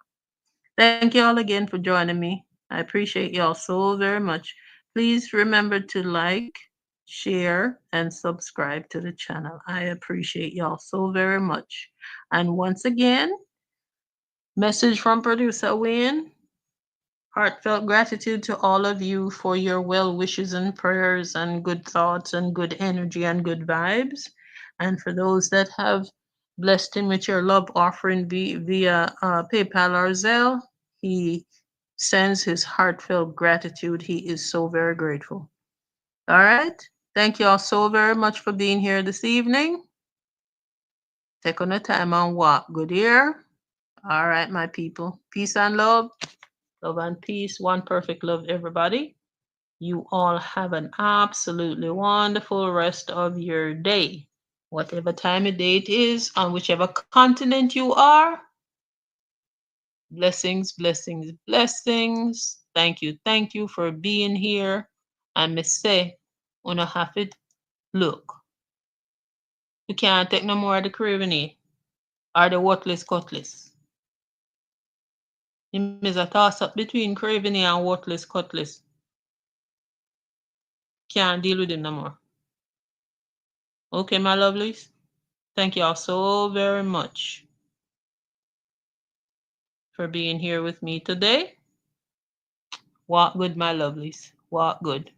Thank you all again for joining me. I appreciate y'all so very much. Please remember to like, share, and subscribe to the channel. I appreciate y'all so very much. And once again, message from producer Wayne. Heartfelt gratitude to all of you for your well wishes and prayers and good thoughts and good energy and good vibes. And for those that have blessed him with your love offering via PayPal or Zelle, he sends his heartfelt gratitude. He is so very grateful. All right. Thank you all so very much for being here this evening. Take on the time and walk. Good ear. All right, my people. Peace and love. Love and peace. One perfect love, everybody. You all have an absolutely wonderful rest of your day. Whatever time of day it is, on whichever continent you are. Blessings, blessings, blessings. Thank you for being here. I must say, when I have it, look. You can't take no more of the Craven or the Wutliss Cutliss. It is a toss up between Craven and Wutliss Cutliss. Can't deal with him no more. Okay, my lovelies. Thank you all so very much for being here with me today. Walk good, my lovelies. Walk good.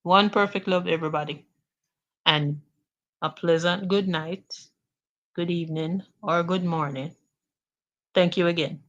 One perfect love, everybody. And a pleasant good night, good evening, or good morning. Thank you again.